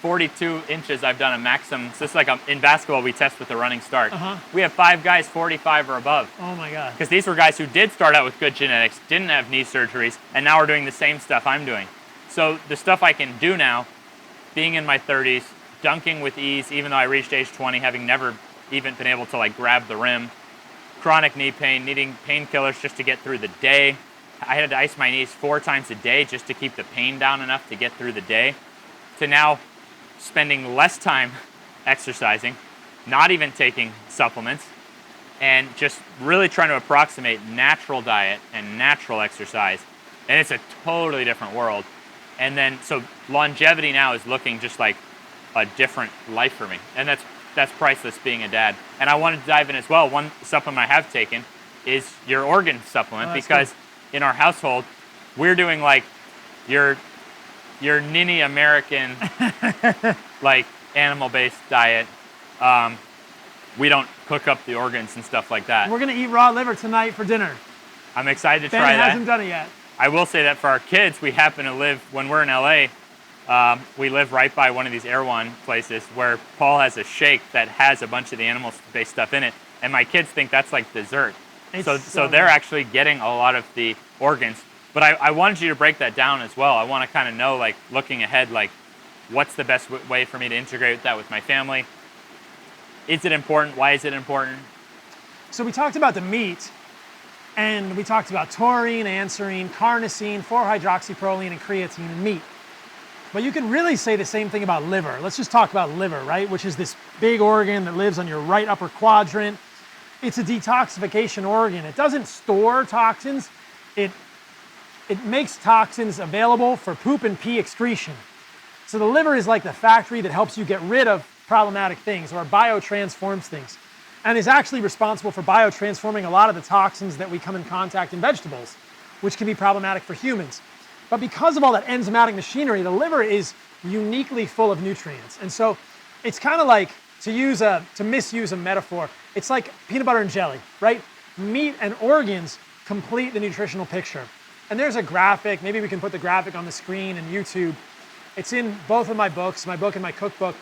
42 inches. I've done a maximum. So it's like in basketball, we test with the running start. We have 5 guys 45 or above. Oh my God. Because these were guys who did start out with good genetics, didn't have knee surgeries, and now we're doing the same stuff I'm doing. So the stuff I can do now, being in my 30s, dunking with ease, even though I reached age 20, having never even been able to like grab the rim, chronic knee pain, needing painkillers just to get through the day. I had to ice my knees 4 times a day just to keep the pain down enough to get through the day, to now spending less time exercising, not even taking supplements, and just really trying to approximate natural diet and natural exercise. And it's a totally different world. And then, so longevity now is looking just like a different life for me. And that's priceless being a dad. And I wanted to dive in as well. One supplement I have taken is your organ supplement, because in our household, we're doing like your ninny American like animal-based diet. We don't cook up the organs and stuff like that. We're gonna eat raw liver tonight for dinner. I'm excited to Ben try that. hasn't done it yet. I will say that for our kids, we happen to live, when we're in LA, we live right by one of these Erewhon places where Paul has a shake that has a bunch of the animal-based stuff in it, and my kids think that's like dessert. So they're actually getting a lot of the organs. But I wanted you to break that down as well. I want to kind of know, like, looking ahead, like, what's the best way for me to integrate that with my family? Is it important? Why is it important? So we talked about the meat, and we talked about taurine, anserine, carnosine, 4-hydroxyproline, and creatine in meat. But you can really say the same thing about liver. Let's just talk about liver, right? Which is this big organ that lives on your right upper quadrant. It's a detoxification organ. It doesn't store toxins. It makes toxins available for poop and pee excretion. So the liver is like the factory that helps you get rid of problematic things, or biotransforms things, and is actually responsible for biotransforming a lot of the toxins that we come in contact in vegetables, which can be problematic for humans. But because of all that enzymatic machinery, the liver is uniquely full of nutrients. And so it's kind of like, to misuse a metaphor, it's like peanut butter and jelly, right? Meat and organs complete the nutritional picture. And there's a graphic, maybe we can put the graphic on the screen in YouTube. It's in both of my books, my book and my cookbook,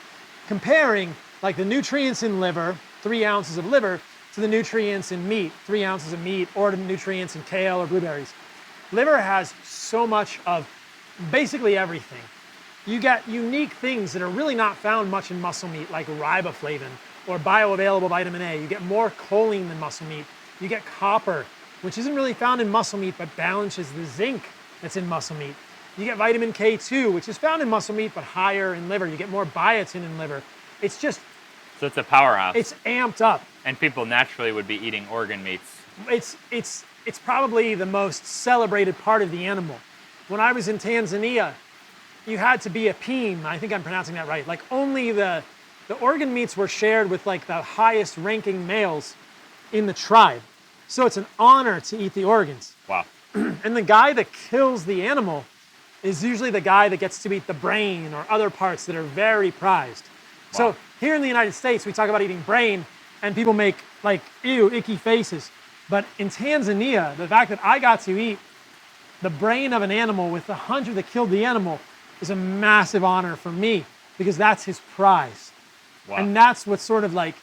comparing like the nutrients in liver, 3 ounces of liver, to the nutrients in meat, 3 ounces of meat, or the nutrients in kale or blueberries. Liver has so much of basically everything. You get unique things that are really not found much in muscle meat, like riboflavin or bioavailable vitamin A. You get more choline than muscle meat. You get copper, which isn't really found in muscle meat, but balances the zinc that's in muscle meat. You get vitamin K2, which is found in muscle meat, but higher in liver. You get more biotin in liver. It's just... So it's a powerhouse. It's amped up. And people naturally would be eating organ meats. It's probably the most celebrated part of the animal. When I was in Tanzania, you had to be a Pim. I think I'm pronouncing that right. Like only the organ meats were shared with like the highest ranking males in the tribe. So it's an honor to eat the organs. Wow. And the guy that kills the animal is usually the guy that gets to eat the brain or other parts that are very prized. So here in the United States, we talk about eating brain, and people make like, ew, icky faces. But in Tanzania, the fact that I got to eat the brain of an animal with the hunter that killed the animal is a massive honor for me, because that's his prize. Wow. And that's what's sort of like,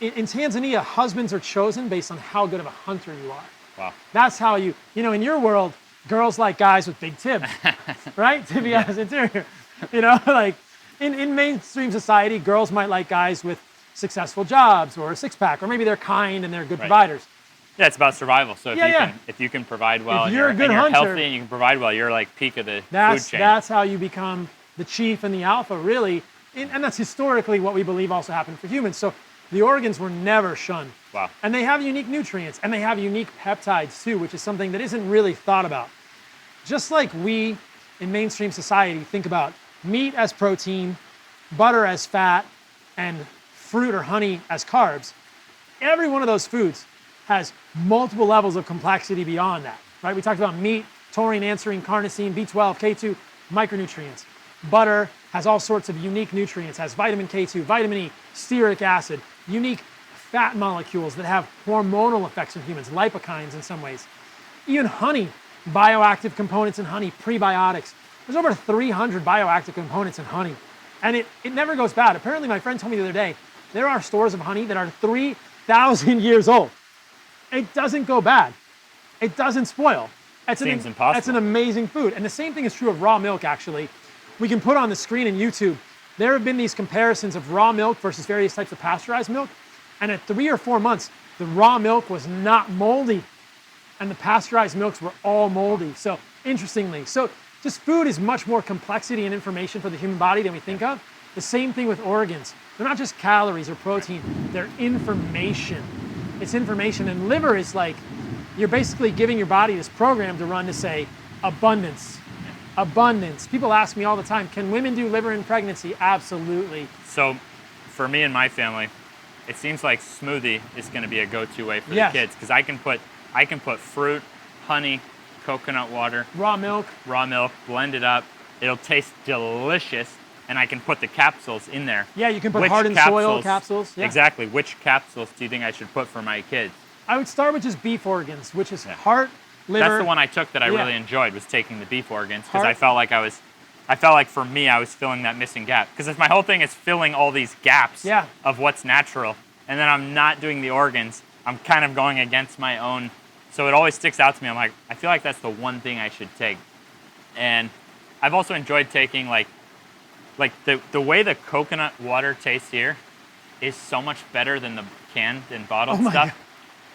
in Tanzania, husbands are chosen based on how good of a hunter you are. Wow. That's how you know, in your world, girls like guys with big tibs, right? To be honest, interior. You know, like in mainstream society, girls might like guys with successful jobs or a six-pack, or maybe they're kind and they're good providers. Yeah, it's about survival. So if you can provide well, if and you're a good hunter, healthy and you can provide well, you're like peak of the food chain. That's how you become the chief and the alpha, really. And that's historically what we believe also happened for humans. So the organs were never shunned. Wow. And they have unique nutrients, and they have unique peptides too, which is something that isn't really thought about. Just like we in mainstream society think about meat as protein, butter as fat, and fruit or honey as carbs, every one of those foods has multiple levels of complexity beyond that, right? We talked about meat, taurine, anserine, carnosine, B12, K2, micronutrients. Butter has all sorts of unique nutrients, has vitamin K2, vitamin E, stearic acid, unique fat molecules that have hormonal effects in humans, lipokines in some ways. Even honey, bioactive components in honey, prebiotics. There's over 300 bioactive components in honey, and it never goes bad. Apparently, my friend told me the other day, there are stores of honey that are 3,000 years old. It doesn't go bad. It doesn't spoil. Seems impossible. That's an amazing food. And the same thing is true of raw milk, actually. We can put on the screen in YouTube, there have been these comparisons of raw milk versus various types of pasteurized milk. And at 3 or 4 months, the raw milk was not moldy, and the pasteurized milks were all moldy. So interestingly, just food is much more complexity and information for the human body than we think of. The same thing with organs. They're not just calories or protein, they're information. It's information, and liver is like, you're basically giving your body this program to run to say, abundance. Abundance. People ask me all the time, can women do liver in pregnancy? Absolutely. So for me and my family, it seems like smoothie is going to be a go-to way for the kids, because I can put fruit, honey, coconut water, raw milk, blend it up. It'll taste delicious, and I can put the capsules in there. Yeah, you can put hardened soil capsules. Yeah. Exactly. Which capsules do you think I should put for my kids? I would start with just beef organs, which is heart, liver. That's the one I took that I really enjoyed, was taking the beef organs, because I felt like for me I was filling that missing gap. Because if my whole thing is filling all these gaps of what's natural, and then I'm not doing the organs, I'm kind of going against my own. So it always sticks out to me. I'm like, I feel like that's the one thing I should take. And I've also enjoyed taking like the way the coconut water tastes here is so much better than the canned and bottled stuff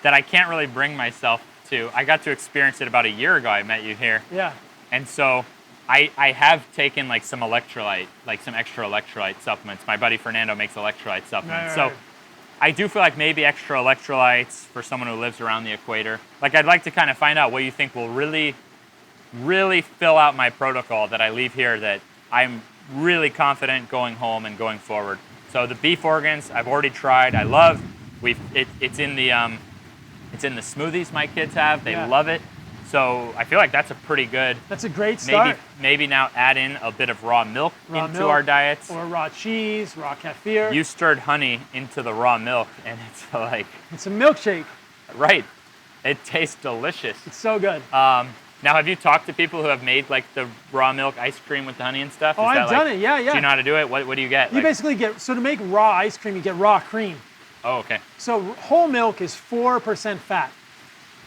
that I can't really bring myself to. I got to experience it about a year ago. I met you here. Yeah. And so I have taken like some electrolyte, like some extra electrolyte supplements. My buddy Fernando makes electrolyte supplements. So I do feel like maybe extra electrolytes for someone who lives around the equator. Like, I'd like to kind of find out what you think will really, really fill out my protocol that I leave here, that I'm really confident going home and going forward. So the beef organs, I've already tried. I love. It's in the smoothies my kids have. They love it. So I feel like that's a pretty good. That's a great start. Maybe now add in a bit of raw milk into our diets. Or raw cheese, raw kefir. You stirred honey into the raw milk, and it's like. It's a milkshake. Right. It tastes delicious. It's so good. Now, have you talked to people who have made like the raw milk ice cream with the honey and stuff? Oh, I've done it. Yeah. Do you know how to do it? What do you get? You basically get, so to make raw ice cream, you get raw cream. Oh, okay. So whole milk is 4% fat,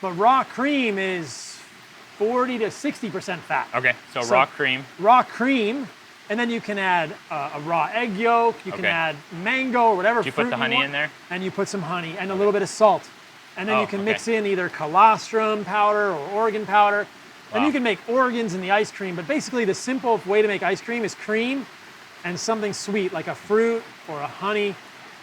but raw cream is 40 to 60% fat. Okay, so raw cream. Raw cream, and then you can add a raw egg yolk, you can add mango or whatever fruit you want. Do you put the honey in there? And you put some honey and a little bit of salt. And then you can mix in either colostrum powder or organ powder. And you can make organs in the ice cream, but basically the simple way to make ice cream is cream and something sweet, like a fruit or a honey,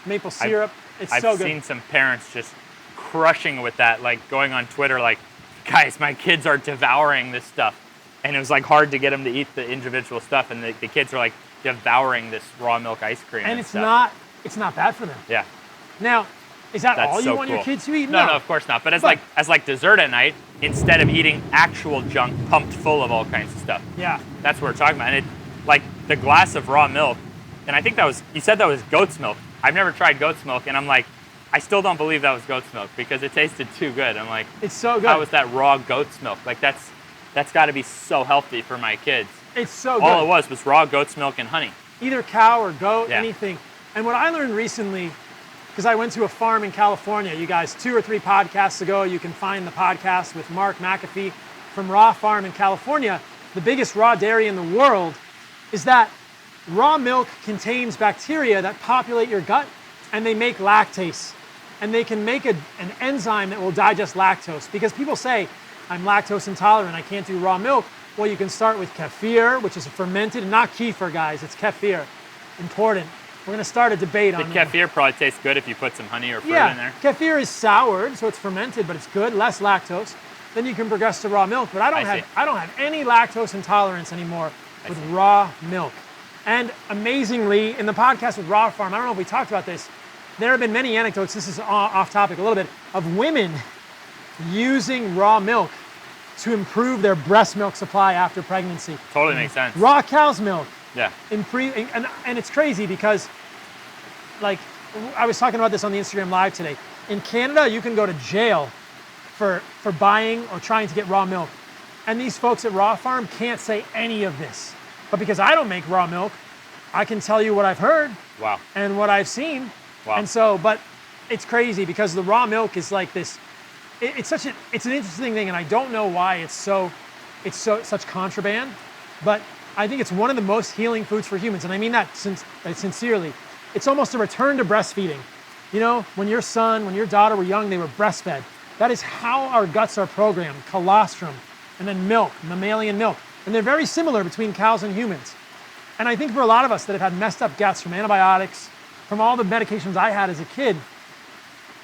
maple syrup. It's so good. I've seen some parents just crushing with that, like going on Twitter like, guys, my kids are devouring this stuff. And it was like hard to get them to eat the individual stuff, and the kids are like devouring this raw milk ice cream. And it's not bad for them. Yeah. Now, is that all you want your kids to eat? No, of course not. But as dessert at night, instead of eating actual junk pumped full of all kinds of stuff. Yeah. That's what we're talking about. And like the glass of raw milk and I think you said that was goat's milk. I've never tried goat's milk, and I'm like, I still don't believe that was goat's milk because it tasted too good. I'm like, It's so good. how was that raw goat's milk? Like that's got to be so healthy for my kids. It's so good. All it was raw goat's milk and honey. Either cow or goat, Yeah. anything. And what I learned recently, because I went to a farm in California, you guys, 2 or 3 podcasts ago, you can find the podcast with Mark McAfee from Raw Farm in California, the biggest raw dairy in the world, is that raw milk contains bacteria that populate your gut and they make lactase. And they can make an enzyme that will digest lactose. Because people say, I'm lactose intolerant, I can't do raw milk. Well, you can start with kefir, which is fermented, not kefir, guys, it's kefir. Important. We're gonna start a debate on The kefir probably tastes good if you put some honey or fruit in there. Kefir is soured, so it's fermented, but it's good, less lactose. Then you can progress to raw milk. But I don't have any lactose intolerance anymore with raw milk. And amazingly, in the podcast with Raw Farm, I don't know if we talked about this, there have been many anecdotes, this is off topic a little bit, of women using raw milk to improve their breast milk supply after pregnancy. Totally makes sense. Raw cow's milk. Yeah. And it's crazy because, like, I was talking about this on the Instagram Live today. In Canada, you can go to jail for buying or trying to get raw milk. And these folks at Raw Farm can't say any of this. But because I don't make raw milk, I can tell you what I've heard Wow. and what I've seen. Wow. And so, but it's crazy because the raw milk is like this, it's an interesting thing, and I don't know why it's such contraband, but I think it's one of the most healing foods for humans, and I mean that sincerely. It's almost a return to breastfeeding. You know, when your son, when your daughter were young, they were breastfed. That is how our guts are programmed, colostrum, and then milk, mammalian milk. And they're very similar between cows and humans. And I think for a lot of us that have had messed up guts from antibiotics, from all the medications I had as a kid,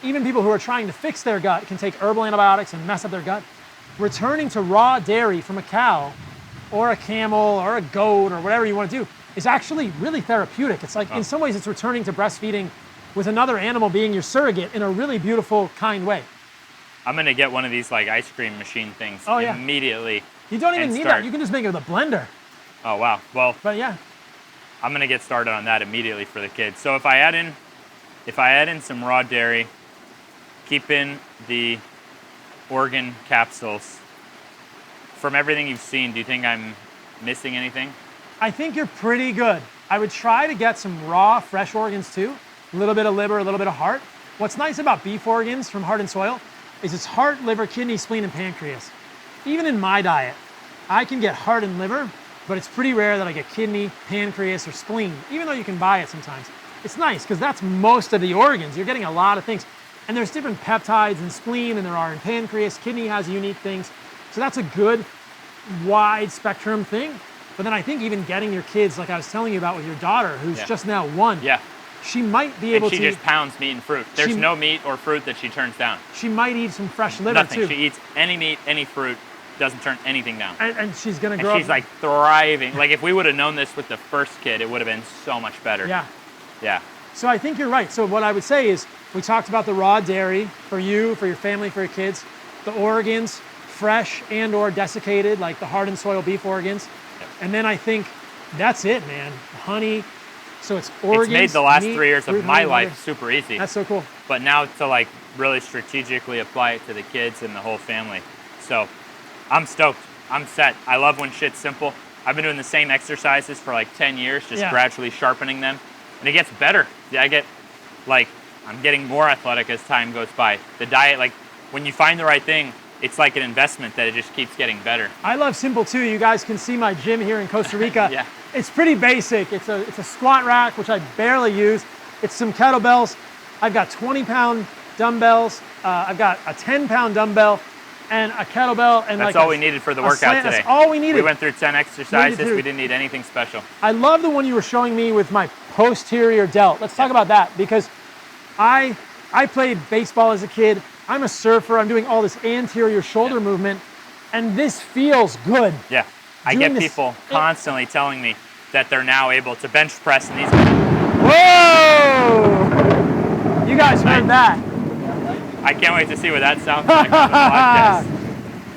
even people who are trying to fix their gut can take herbal antibiotics and mess up their gut. Returning to raw dairy from a cow or a camel or a goat or whatever you want to do is actually really therapeutic. It's like, in some ways, it's returning to breastfeeding with another animal being your surrogate in a really beautiful, kind way. I'm gonna get one of these like ice cream machine things immediately. You don't even need that. You can just make it with a blender. Oh wow. Well, but yeah, I'm gonna get started on that immediately for the kids. So if I add in some raw dairy, keep in the organ capsules. From everything you've seen, do you think I'm missing anything? I think you're pretty good. I would try to get some raw, fresh organs too. A little bit of liver, a little bit of heart. What's nice about beef organs from Heart and Soil is it's heart, liver, kidney, spleen, and pancreas. Even in my diet, I can get heart and liver, but it's pretty rare that I get kidney, pancreas, or spleen, even though you can buy it sometimes. It's nice because that's most of the organs. You're getting a lot of things. And there's different peptides in spleen than there are in pancreas. Kidney has unique things. So that's a good, wide spectrum thing. But then I think even getting your kids, like I was telling you about with your daughter, who's just now 1. Yeah. She might be able to. And she just pounds meat and fruit. There's no meat or fruit that she turns down. She might eat some fresh liver Nothing. too. She eats any meat, any fruit, doesn't turn anything down. And she's gonna grow up. And she's like thriving. Like if we would have known this with the first kid, it would have been so much better. Yeah. Yeah. So I think you're right. So what I would say is, we talked about the raw dairy for you, for your family, for your kids. The organs, fresh and or desiccated, like the Heart and Soil beef organs. Yep. And then I think that's it, man. Honey. So it's organs. It's made the last meat, 3 years fruit, of my honey, life butter. super easy. That's so cool. But now to like really strategically apply it to the kids and the whole family. So I'm stoked. I'm set. I love when shit's simple. I've been doing the same exercises for like 10 years, just gradually sharpening them. And it gets better. I'm getting more athletic as time goes by. The diet, like when you find the right thing, it's like an investment that it just keeps getting better. I love simple too. You guys can see my gym here in Costa Rica. Yeah. It's pretty basic. It's a squat rack, which I barely use. It's some kettlebells. I've got 20-pound dumbbells. I've got a 10-pound dumbbell and a kettlebell. And that's all we needed for the workout today. That's all we needed. We went through 10 exercises. We didn't need anything special. I love the one you were showing me with my posterior delt. Let's talk about that because I played baseball as a kid. I'm a surfer. I'm doing all this anterior shoulder movement, and this feels good. Yeah. I get people constantly telling me that they're now able to bench press in these. Whoa! You guys heard that. I can't wait to see what that sounds like on the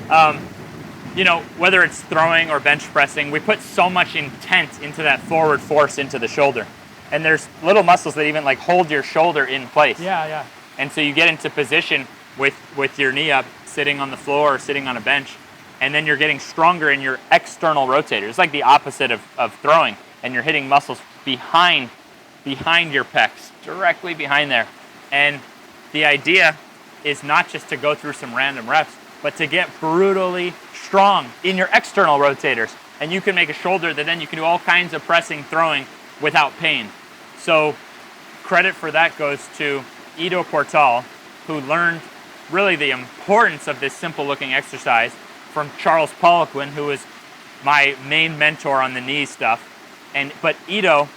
podcast. You know, whether it's throwing or bench pressing, we put so much intent into that forward force into the shoulder. And there's little muscles that even like hold your shoulder in place. Yeah. And so you get into position with your knee up, sitting on the floor or sitting on a bench, and then you're getting stronger in your external rotator. It's like the opposite of throwing, and you're hitting muscles behind your pecs, directly behind there. And the idea is not just to go through some random reps, but to get brutally strong in your external rotators. And you can make a shoulder that then you can do all kinds of pressing, throwing without pain. So credit for that goes to Ido Portal, who learned really the importance of this simple looking exercise from Charles Poliquin, who was my main mentor on the knee stuff. But Ido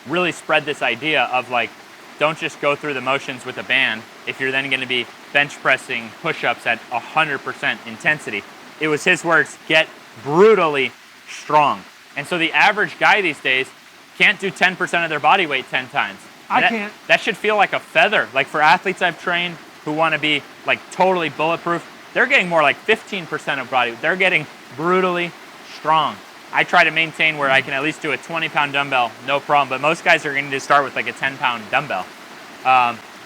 really spread this idea of like, don't just go through the motions with a band if you're then going to be bench pressing push-ups at 100% intensity. It was his words, get brutally strong. And so the average guy these days can't do 10% of their body weight 10 times. I can't. That should feel like a feather. Like for athletes I've trained who want to be like totally bulletproof, they're getting more like 15% of body. They're getting brutally strong. I try to maintain where I can at least do a 20-pound dumbbell, no problem. But most guys are going to start with like a 10-pound dumbbell.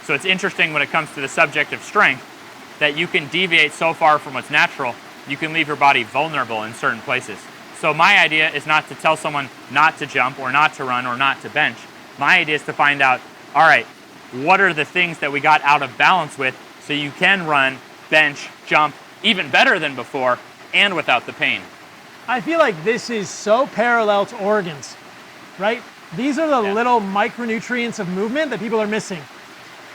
So it's interesting when it comes to the subject of strength that you can deviate so far from what's natural, you can leave your body vulnerable in certain places. So my idea is not to tell someone not to jump or not to run or not to bench. My idea is to find out, all right, what are the things that we got out of balance with so you can run, bench, jump even better than before and without the pain. I feel like this is so parallel to organs, right? These are the little micronutrients of movement that people are missing.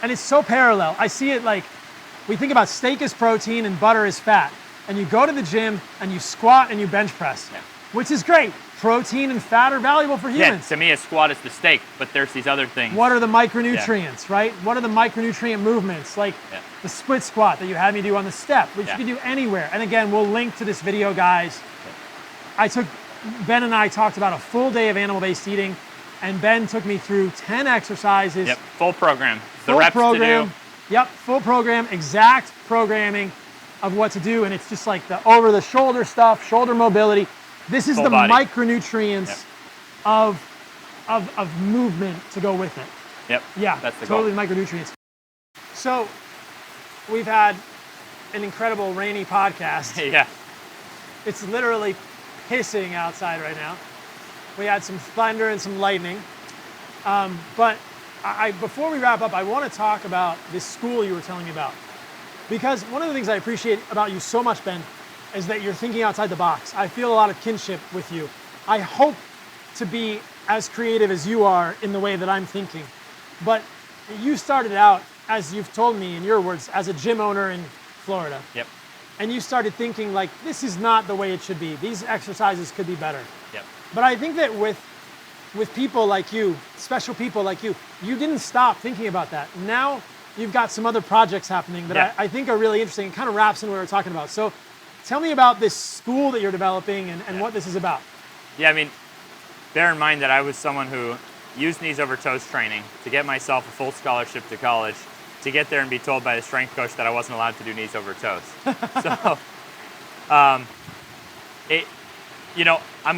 And it's so parallel. I see it like, we think about steak as protein and butter as fat. And you go to the gym and you squat and you bench press, which is great. Protein and fat are valuable for humans. Yeah, to me a squat is the steak, but there's these other things. What are the micronutrients, right? What are the micronutrient movements? Like the split squat that you had me do on the step, which you can do anywhere. And again, we'll link to this video, guys. Ben and I talked about a full day of animal-based eating, and Ben took me through 10 exercises. Yep, full program. The full reps program. to do. Yep, full program, exact programming of what to do. And it's just like the over-the-shoulder stuff, shoulder mobility. This is Full the body. micronutrients of movement to go with it. Yep. Yeah, that's the totally goal. Micronutrients. So we've had an incredible rainy podcast. Yeah. It's literally pissing outside right now. We had some thunder and some lightning. But before we wrap up, I want to talk about this school you were telling me about. Because one of the things I appreciate about you so much, Ben, is that you're thinking outside the box. I feel a lot of kinship with you. I hope to be as creative as you are in the way that I'm thinking. But you started out, as you've told me in your words, as a gym owner in Florida. Yep. And you started thinking like, this is not the way it should be. These exercises could be better. Yep. But I think that with people like you, special people like you, you didn't stop thinking about that. Now you've got some other projects happening that I think are really interesting. It kind of wraps in what we were talking about. So tell me about this school that you're developing and what this is about. Yeah, I mean, bear in mind that I was someone who used knees over toes training to get myself a full scholarship to college, to get there and be told by the strength coach that I wasn't allowed to do knees over toes. So, I'm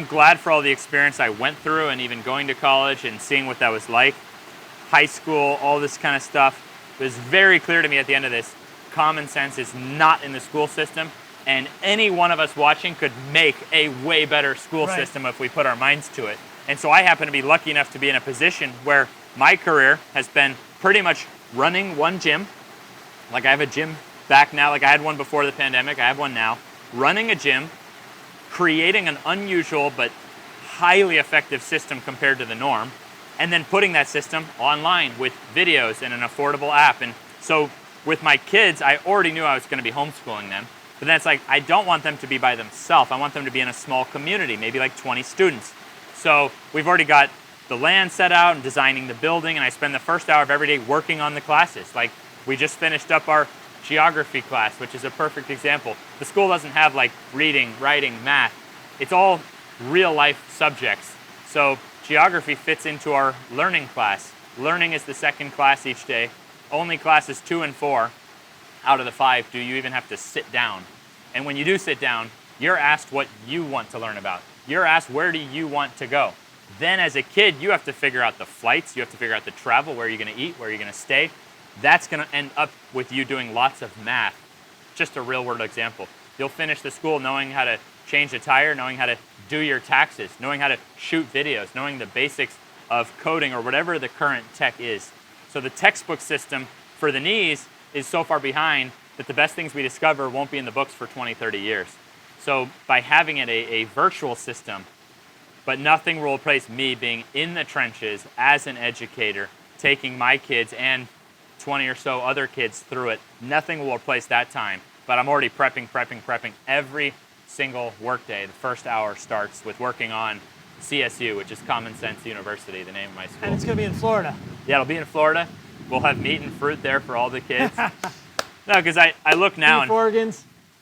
glad for all the experience I went through and even going to college and seeing what that was like. High school, all this kind of stuff. It was very clear to me at the end of this, common sense is not in the school system. And any one of us watching could make a way better school system if we put our minds to it. And so I happen to be lucky enough to be in a position where my career has been pretty much running one gym. Like I have a gym back now, like I had one before the pandemic, I have one now. Running a gym, creating an unusual but highly effective system compared to the norm, and then putting that system online with videos and an affordable app. And so with my kids, I already knew I was going to be homeschooling them. But then it's like, I don't want them to be by themselves. I want them to be in a small community, maybe like 20 students. So we've already got the land set out and designing the building, and I spend the first hour of every day working on the classes. Like we just finished up our geography class, which is a perfect example. The school doesn't have like reading, writing, math. It's all real life subjects. So geography fits into our learning class. Learning is the second class each day. Only classes 2 and 4 out of the 5 do you even have to sit down. And when you do sit down, you're asked what you want to learn about. You're asked, where do you want to go? Then as a kid, you have to figure out the flights, you have to figure out the travel, where you're gonna eat, where you're gonna stay. That's gonna end up with you doing lots of math. Just a real world example. You'll finish the school knowing how to change a tire, knowing how to do your taxes, knowing how to shoot videos, knowing the basics of coding or whatever the current tech is. So the textbook system for the knees is so far behind that the best things we discover won't be in the books for 20, 30 years. So by having it a virtual system, but nothing will replace me being in the trenches as an educator, taking my kids and 20 or so other kids through it. Nothing will replace that time, but I'm already prepping every single workday. The first hour starts with working on CSU, which is Common Sense University, the name of my school. And it's going to be in Florida. Yeah, it'll be in Florida. We'll have meat and fruit there for all the kids. No, because I look now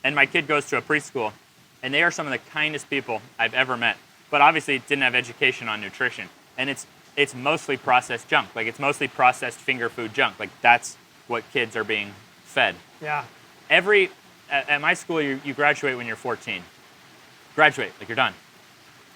and my kid goes to a preschool, and they are some of the kindest people I've ever met. But obviously didn't have education on nutrition. And it's mostly processed junk. Like it's mostly processed finger food junk. Like that's what kids are being fed. Yeah. At my school, you graduate when you're 14. Graduate, like you're done.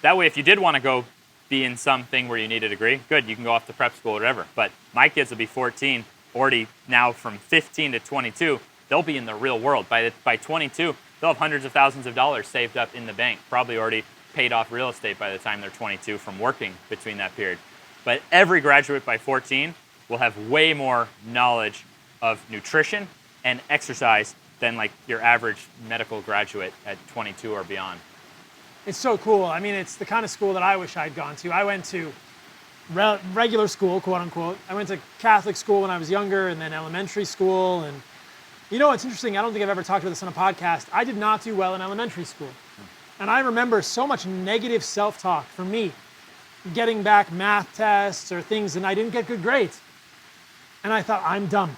That way, if you did want to go be in something where you need a degree, good, you can go off to prep school or whatever. But my kids will be 14, already now from 15 to 22, they'll be in the real world. By 22, they'll have hundreds of thousands of dollars saved up in the bank, probably already paid off real estate by the time they're 22 from working between that period. But every graduate by 14 will have way more knowledge of nutrition and exercise than like your average medical graduate at 22 or beyond. It's so cool. I mean, it's the kind of school that I wish I'd gone to. I went to regular school, quote unquote. I went to Catholic school when I was younger and then elementary school. And you know, it's interesting. I don't think I've ever talked about this on a podcast. I did not do well in elementary school. And I remember so much negative self-talk from me, getting back math tests or things, and I didn't get good grades. And I thought, I'm dumb.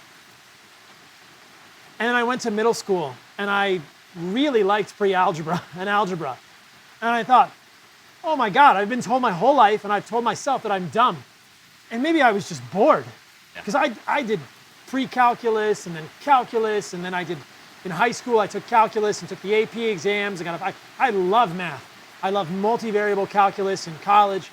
And then I went to middle school, and I really liked pre-algebra and algebra. And I thought, oh my God, I've been told my whole life, and I've told myself that I'm dumb. And maybe I was just bored. Because I did pre-calculus, and then calculus, and then I did, in high school, I took calculus and took the AP exams. I love math. I love multivariable calculus in college.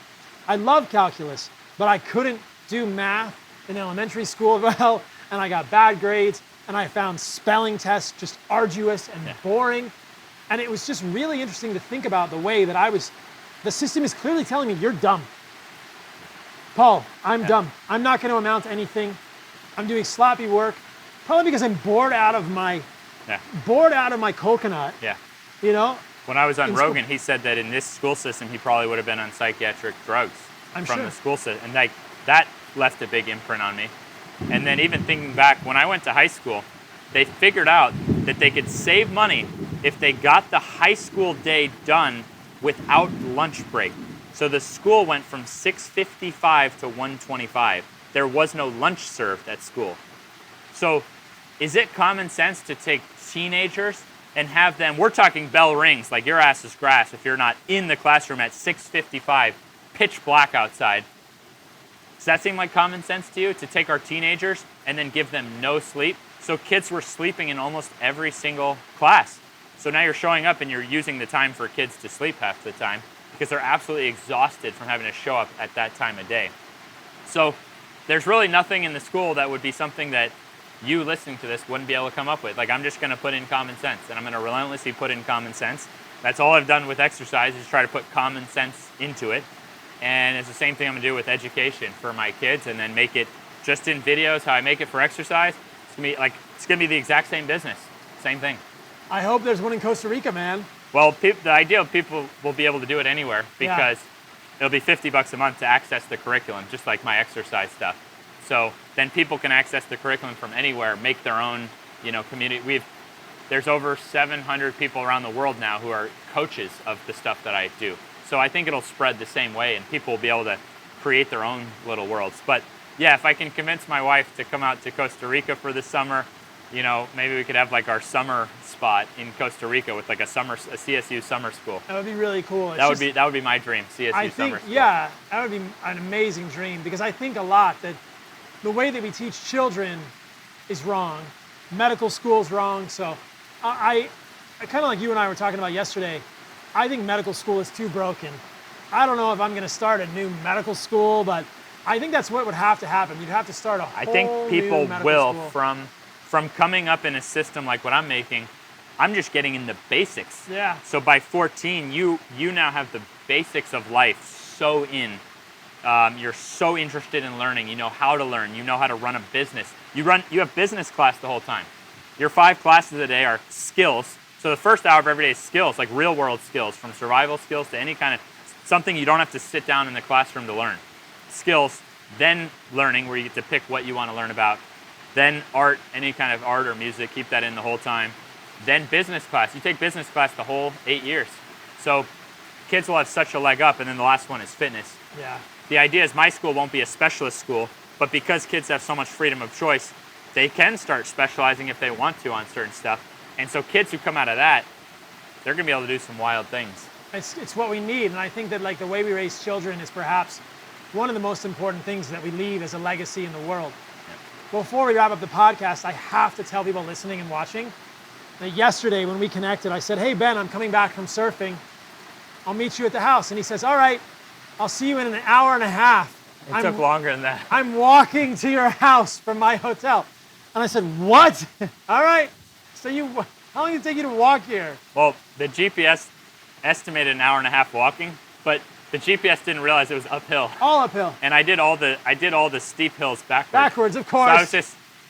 I love calculus, but I couldn't do math in elementary school well, and I got bad grades, and I found spelling tests just arduous and boring. And it was just really interesting to think about the way that the system is clearly telling me, you're dumb. Paul, I'm dumb. I'm not going to amount to anything. I'm doing sloppy work, probably because I'm bored out of my coconut. Yeah. You know? When I was on Rogan, he said that in this school system, he probably would have been on psychiatric drugs from the school system. And like that left a big imprint on me. And then even thinking back, when I went to high school, they figured out that they could save money if they got the high school day done without lunch break. So the school went from 6:55 to 1:25. There was no lunch served at school. So is it common sense to take teenagers and have them, we're talking bell rings, like your ass is grass if you're not in the classroom at 6:55, pitch black outside. Does that seem like common sense to you, to take our teenagers and then give them no sleep? So kids were sleeping in almost every single class. So now you're showing up and you're using the time for kids to sleep half the time because they're absolutely exhausted from having to show up at that time of day. So there's really nothing in the school that would be something that you listening to this wouldn't be able to come up with. Like, I'm just going to put in common sense, and I'm going to relentlessly put in common sense. That's all I've done with exercise, is try to put common sense into it. And it's the same thing I'm going to do with education for my kids, and then make it just in videos how I make it for exercise. It's going to be the exact same business, same thing. I hope there's one in Costa Rica, man. Well, the idea of people will be able to do it anywhere because it'll be $50 a month to access the curriculum, just like my exercise stuff. So then people can access the curriculum from anywhere, make their own, community. There's over 700 people around the world now who are coaches of the stuff that I do. So I think it'll spread the same way, and people will be able to create their own little worlds. But yeah, if I can convince my wife to come out to Costa Rica for the summer, maybe we could have like our summer spot in Costa Rica with like a CSU summer school. That would be really cool. That would be my dream, CSU summer school. Yeah, that would be an amazing dream, because I think a lot that the way that we teach children is wrong. Medical school is wrong. So I kind of like you and I were talking about yesterday, I think medical school is too broken. I don't know if I'm going to start a new medical school, but I think that's what would have to happen. You'd have to start a whole I think people new medical will school. from coming up in a system like what I'm making. I'm just getting in the basics. Yeah. So by 14, you now have the basics of life so in. You're so interested in learning. You know how to learn. You know how to run a business. You have business class the whole time. Your 5 classes a day are skills. So the first hour of every day is skills, like real world skills, from survival skills to any kind of something you don't have to sit down in the classroom to learn. Skills, then learning, where you get to pick what you want to learn about. Then art, any kind of art or music, keep that in the whole time. Then business class. You take business class the whole 8 years. So kids will have such a leg up, and then the last one is fitness. Yeah. The idea is my school won't be a specialist school, but because kids have so much freedom of choice, they can start specializing if they want to on certain stuff. And so kids who come out of that, they're going to be able to do some wild things. It's what we need, and I think that like the way we raise children is perhaps one of the most important things that we leave as a legacy in the world. Yeah. Before we wrap up the podcast, I have to tell people listening and watching that yesterday when we connected, I said, hey Ben, I'm coming back from surfing. I'll meet you at the house. And he says, all right, I'll see you in an hour and a half. It took longer than that. I'm walking to your house from my hotel. And I said, what? All right. So how long did it take you to walk here? Well, the GPS estimated an hour and a half walking, but the GPS didn't realize it was uphill. All uphill. And I did all the steep hills backwards. Backwards, of course. So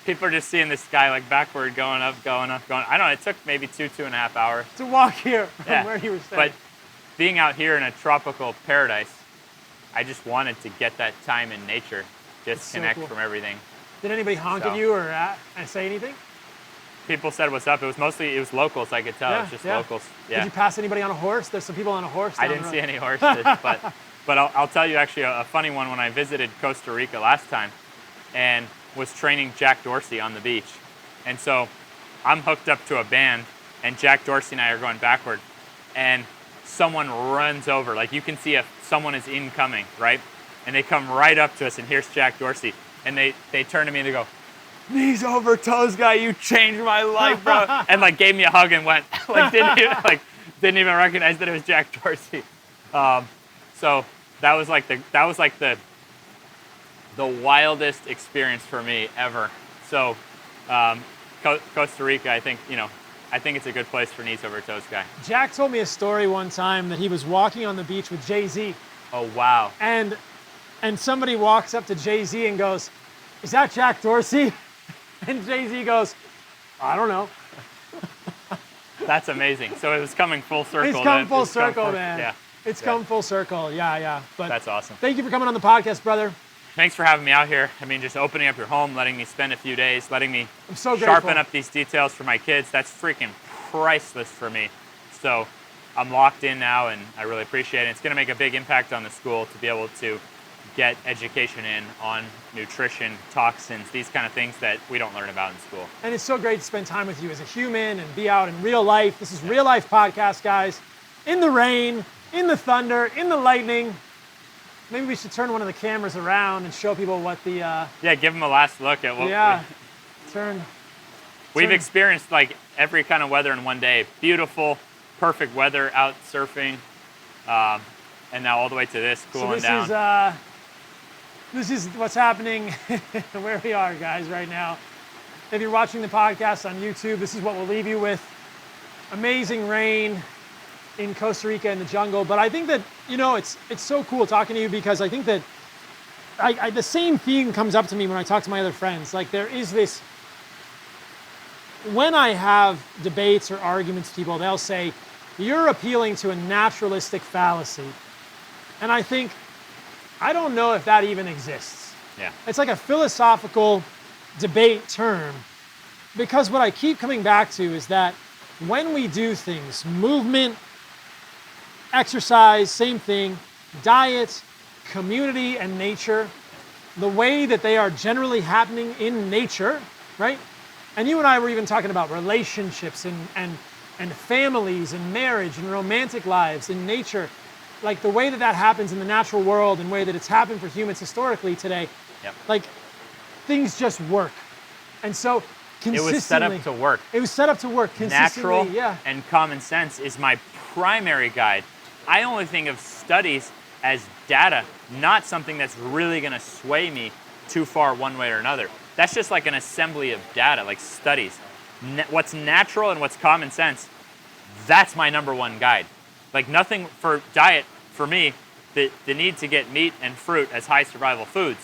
people are just seeing this guy like backward, going up, going up, going. I don't know, it took maybe 2.5 hours. To walk here from where you were staying. But being out here in a tropical paradise, I just wanted to get that time in nature, disconnect from everything. Did anybody honk at you or say anything? People said what's up. It was locals, I could tell. It was just locals. Yeah. Did you pass anybody on a horse? There's some people on a horse down I didn't see any horses, but I'll tell you actually a funny one. When I visited Costa Rica last time and was training Jack Dorsey on the beach. And so I'm hooked up to a band and Jack Dorsey and I are going backward and someone runs over. Like you can see if someone is incoming, right? And they come right up to us and here's Jack Dorsey. And they turn to me and they go, Kneesovertoesguy, you changed my life, bro. And like gave me a hug and went, didn't even recognize that it was Jack Dorsey. So that was like the wildest experience for me ever. So Costa Rica, I think it's a good place for Kneesovertoesguy. Jack told me a story one time that he was walking on the beach with Jay-Z. Oh wow. And somebody walks up to Jay-Z and goes, is that Jack Dorsey? And Jay-Z goes, I don't know. That's amazing. So it was coming full circle. It's come full circle, man. Yeah. It's come full circle. Yeah. But that's awesome. Thank you for coming on the podcast, brother. Thanks for having me out here. I mean, just opening up your home, letting me spend a few days, letting me sharpen up these details for my kids. That's freaking priceless for me. So I'm locked in now, and I really appreciate it. It's going to make a big impact on the school to be able to get education in on nutrition, toxins, these kind of things that we don't learn about in school. And it's so great to spend time with you as a human and be out in real life. This is Real Life Podcast, guys. In the rain, in the thunder, in the lightning. Maybe we should turn one of the cameras around and show people what the... give them a last look at what we've experienced, like every kind of weather in one day. Beautiful, perfect weather out surfing, and now all the way to this, cooling down. This is what's happening where we are, guys, right now. If you're watching the podcast on YouTube, this is what we'll leave you with. Amazing rain in Costa Rica in the jungle. But I think that, it's so cool talking to you because I think that the same theme comes up to me when I talk to my other friends. Like there is this, when I have debates or arguments with people, they'll say, you're appealing to a naturalistic fallacy. And I think, I don't know if that even exists. Yeah. It's like a philosophical debate term because what I keep coming back to is that when we do things, movement, exercise, same thing, diet, community, and nature, the way that they are generally happening in nature, right? And you and I were even talking about relationships and families and marriage and romantic lives in nature. Like the way that happens in the natural world and the way that it's happened for humans historically today, like things just work. And so consistently. It was set up to work. It was set up to work consistently. Natural and common sense is my primary guide. I only think of studies as data, not something that's really going to sway me too far one way or another. That's just like an assembly of data, like studies. What's natural and what's common sense, that's my number one guide. Like nothing for diet, for me, the need to get meat and fruit as high survival foods,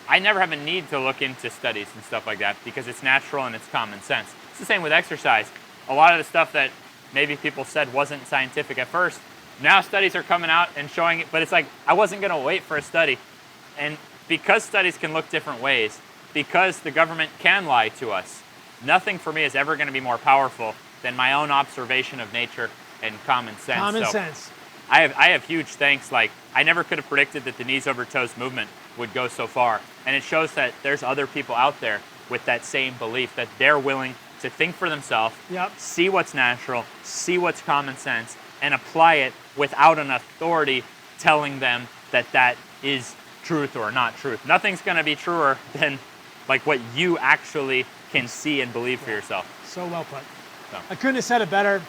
I never have a need to look into studies and stuff like that because it's natural and it's common sense. It's the same with exercise. A lot of the stuff that maybe people said wasn't scientific at first, now studies are coming out and showing it, but it's like, I wasn't going to wait for a study. And because studies can look different ways, because the government can lie to us, nothing for me is ever going to be more powerful than my own observation of nature and common sense. Common sense. I have huge thanks. Like, I never could have predicted that the Knees Over Toes movement would go so far. And it shows that there's other people out there with that same belief, that they're willing to think for themselves, see what's natural, see what's common sense, and apply it without an authority telling them that that is truth or not truth. Nothing's going to be truer than like what you actually can see and believe for yourself. So well put. So. I couldn't have said it better.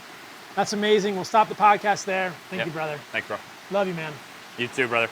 That's amazing. We'll stop the podcast there. Thank you, brother. Thanks, bro. Love you, man. You too, brother.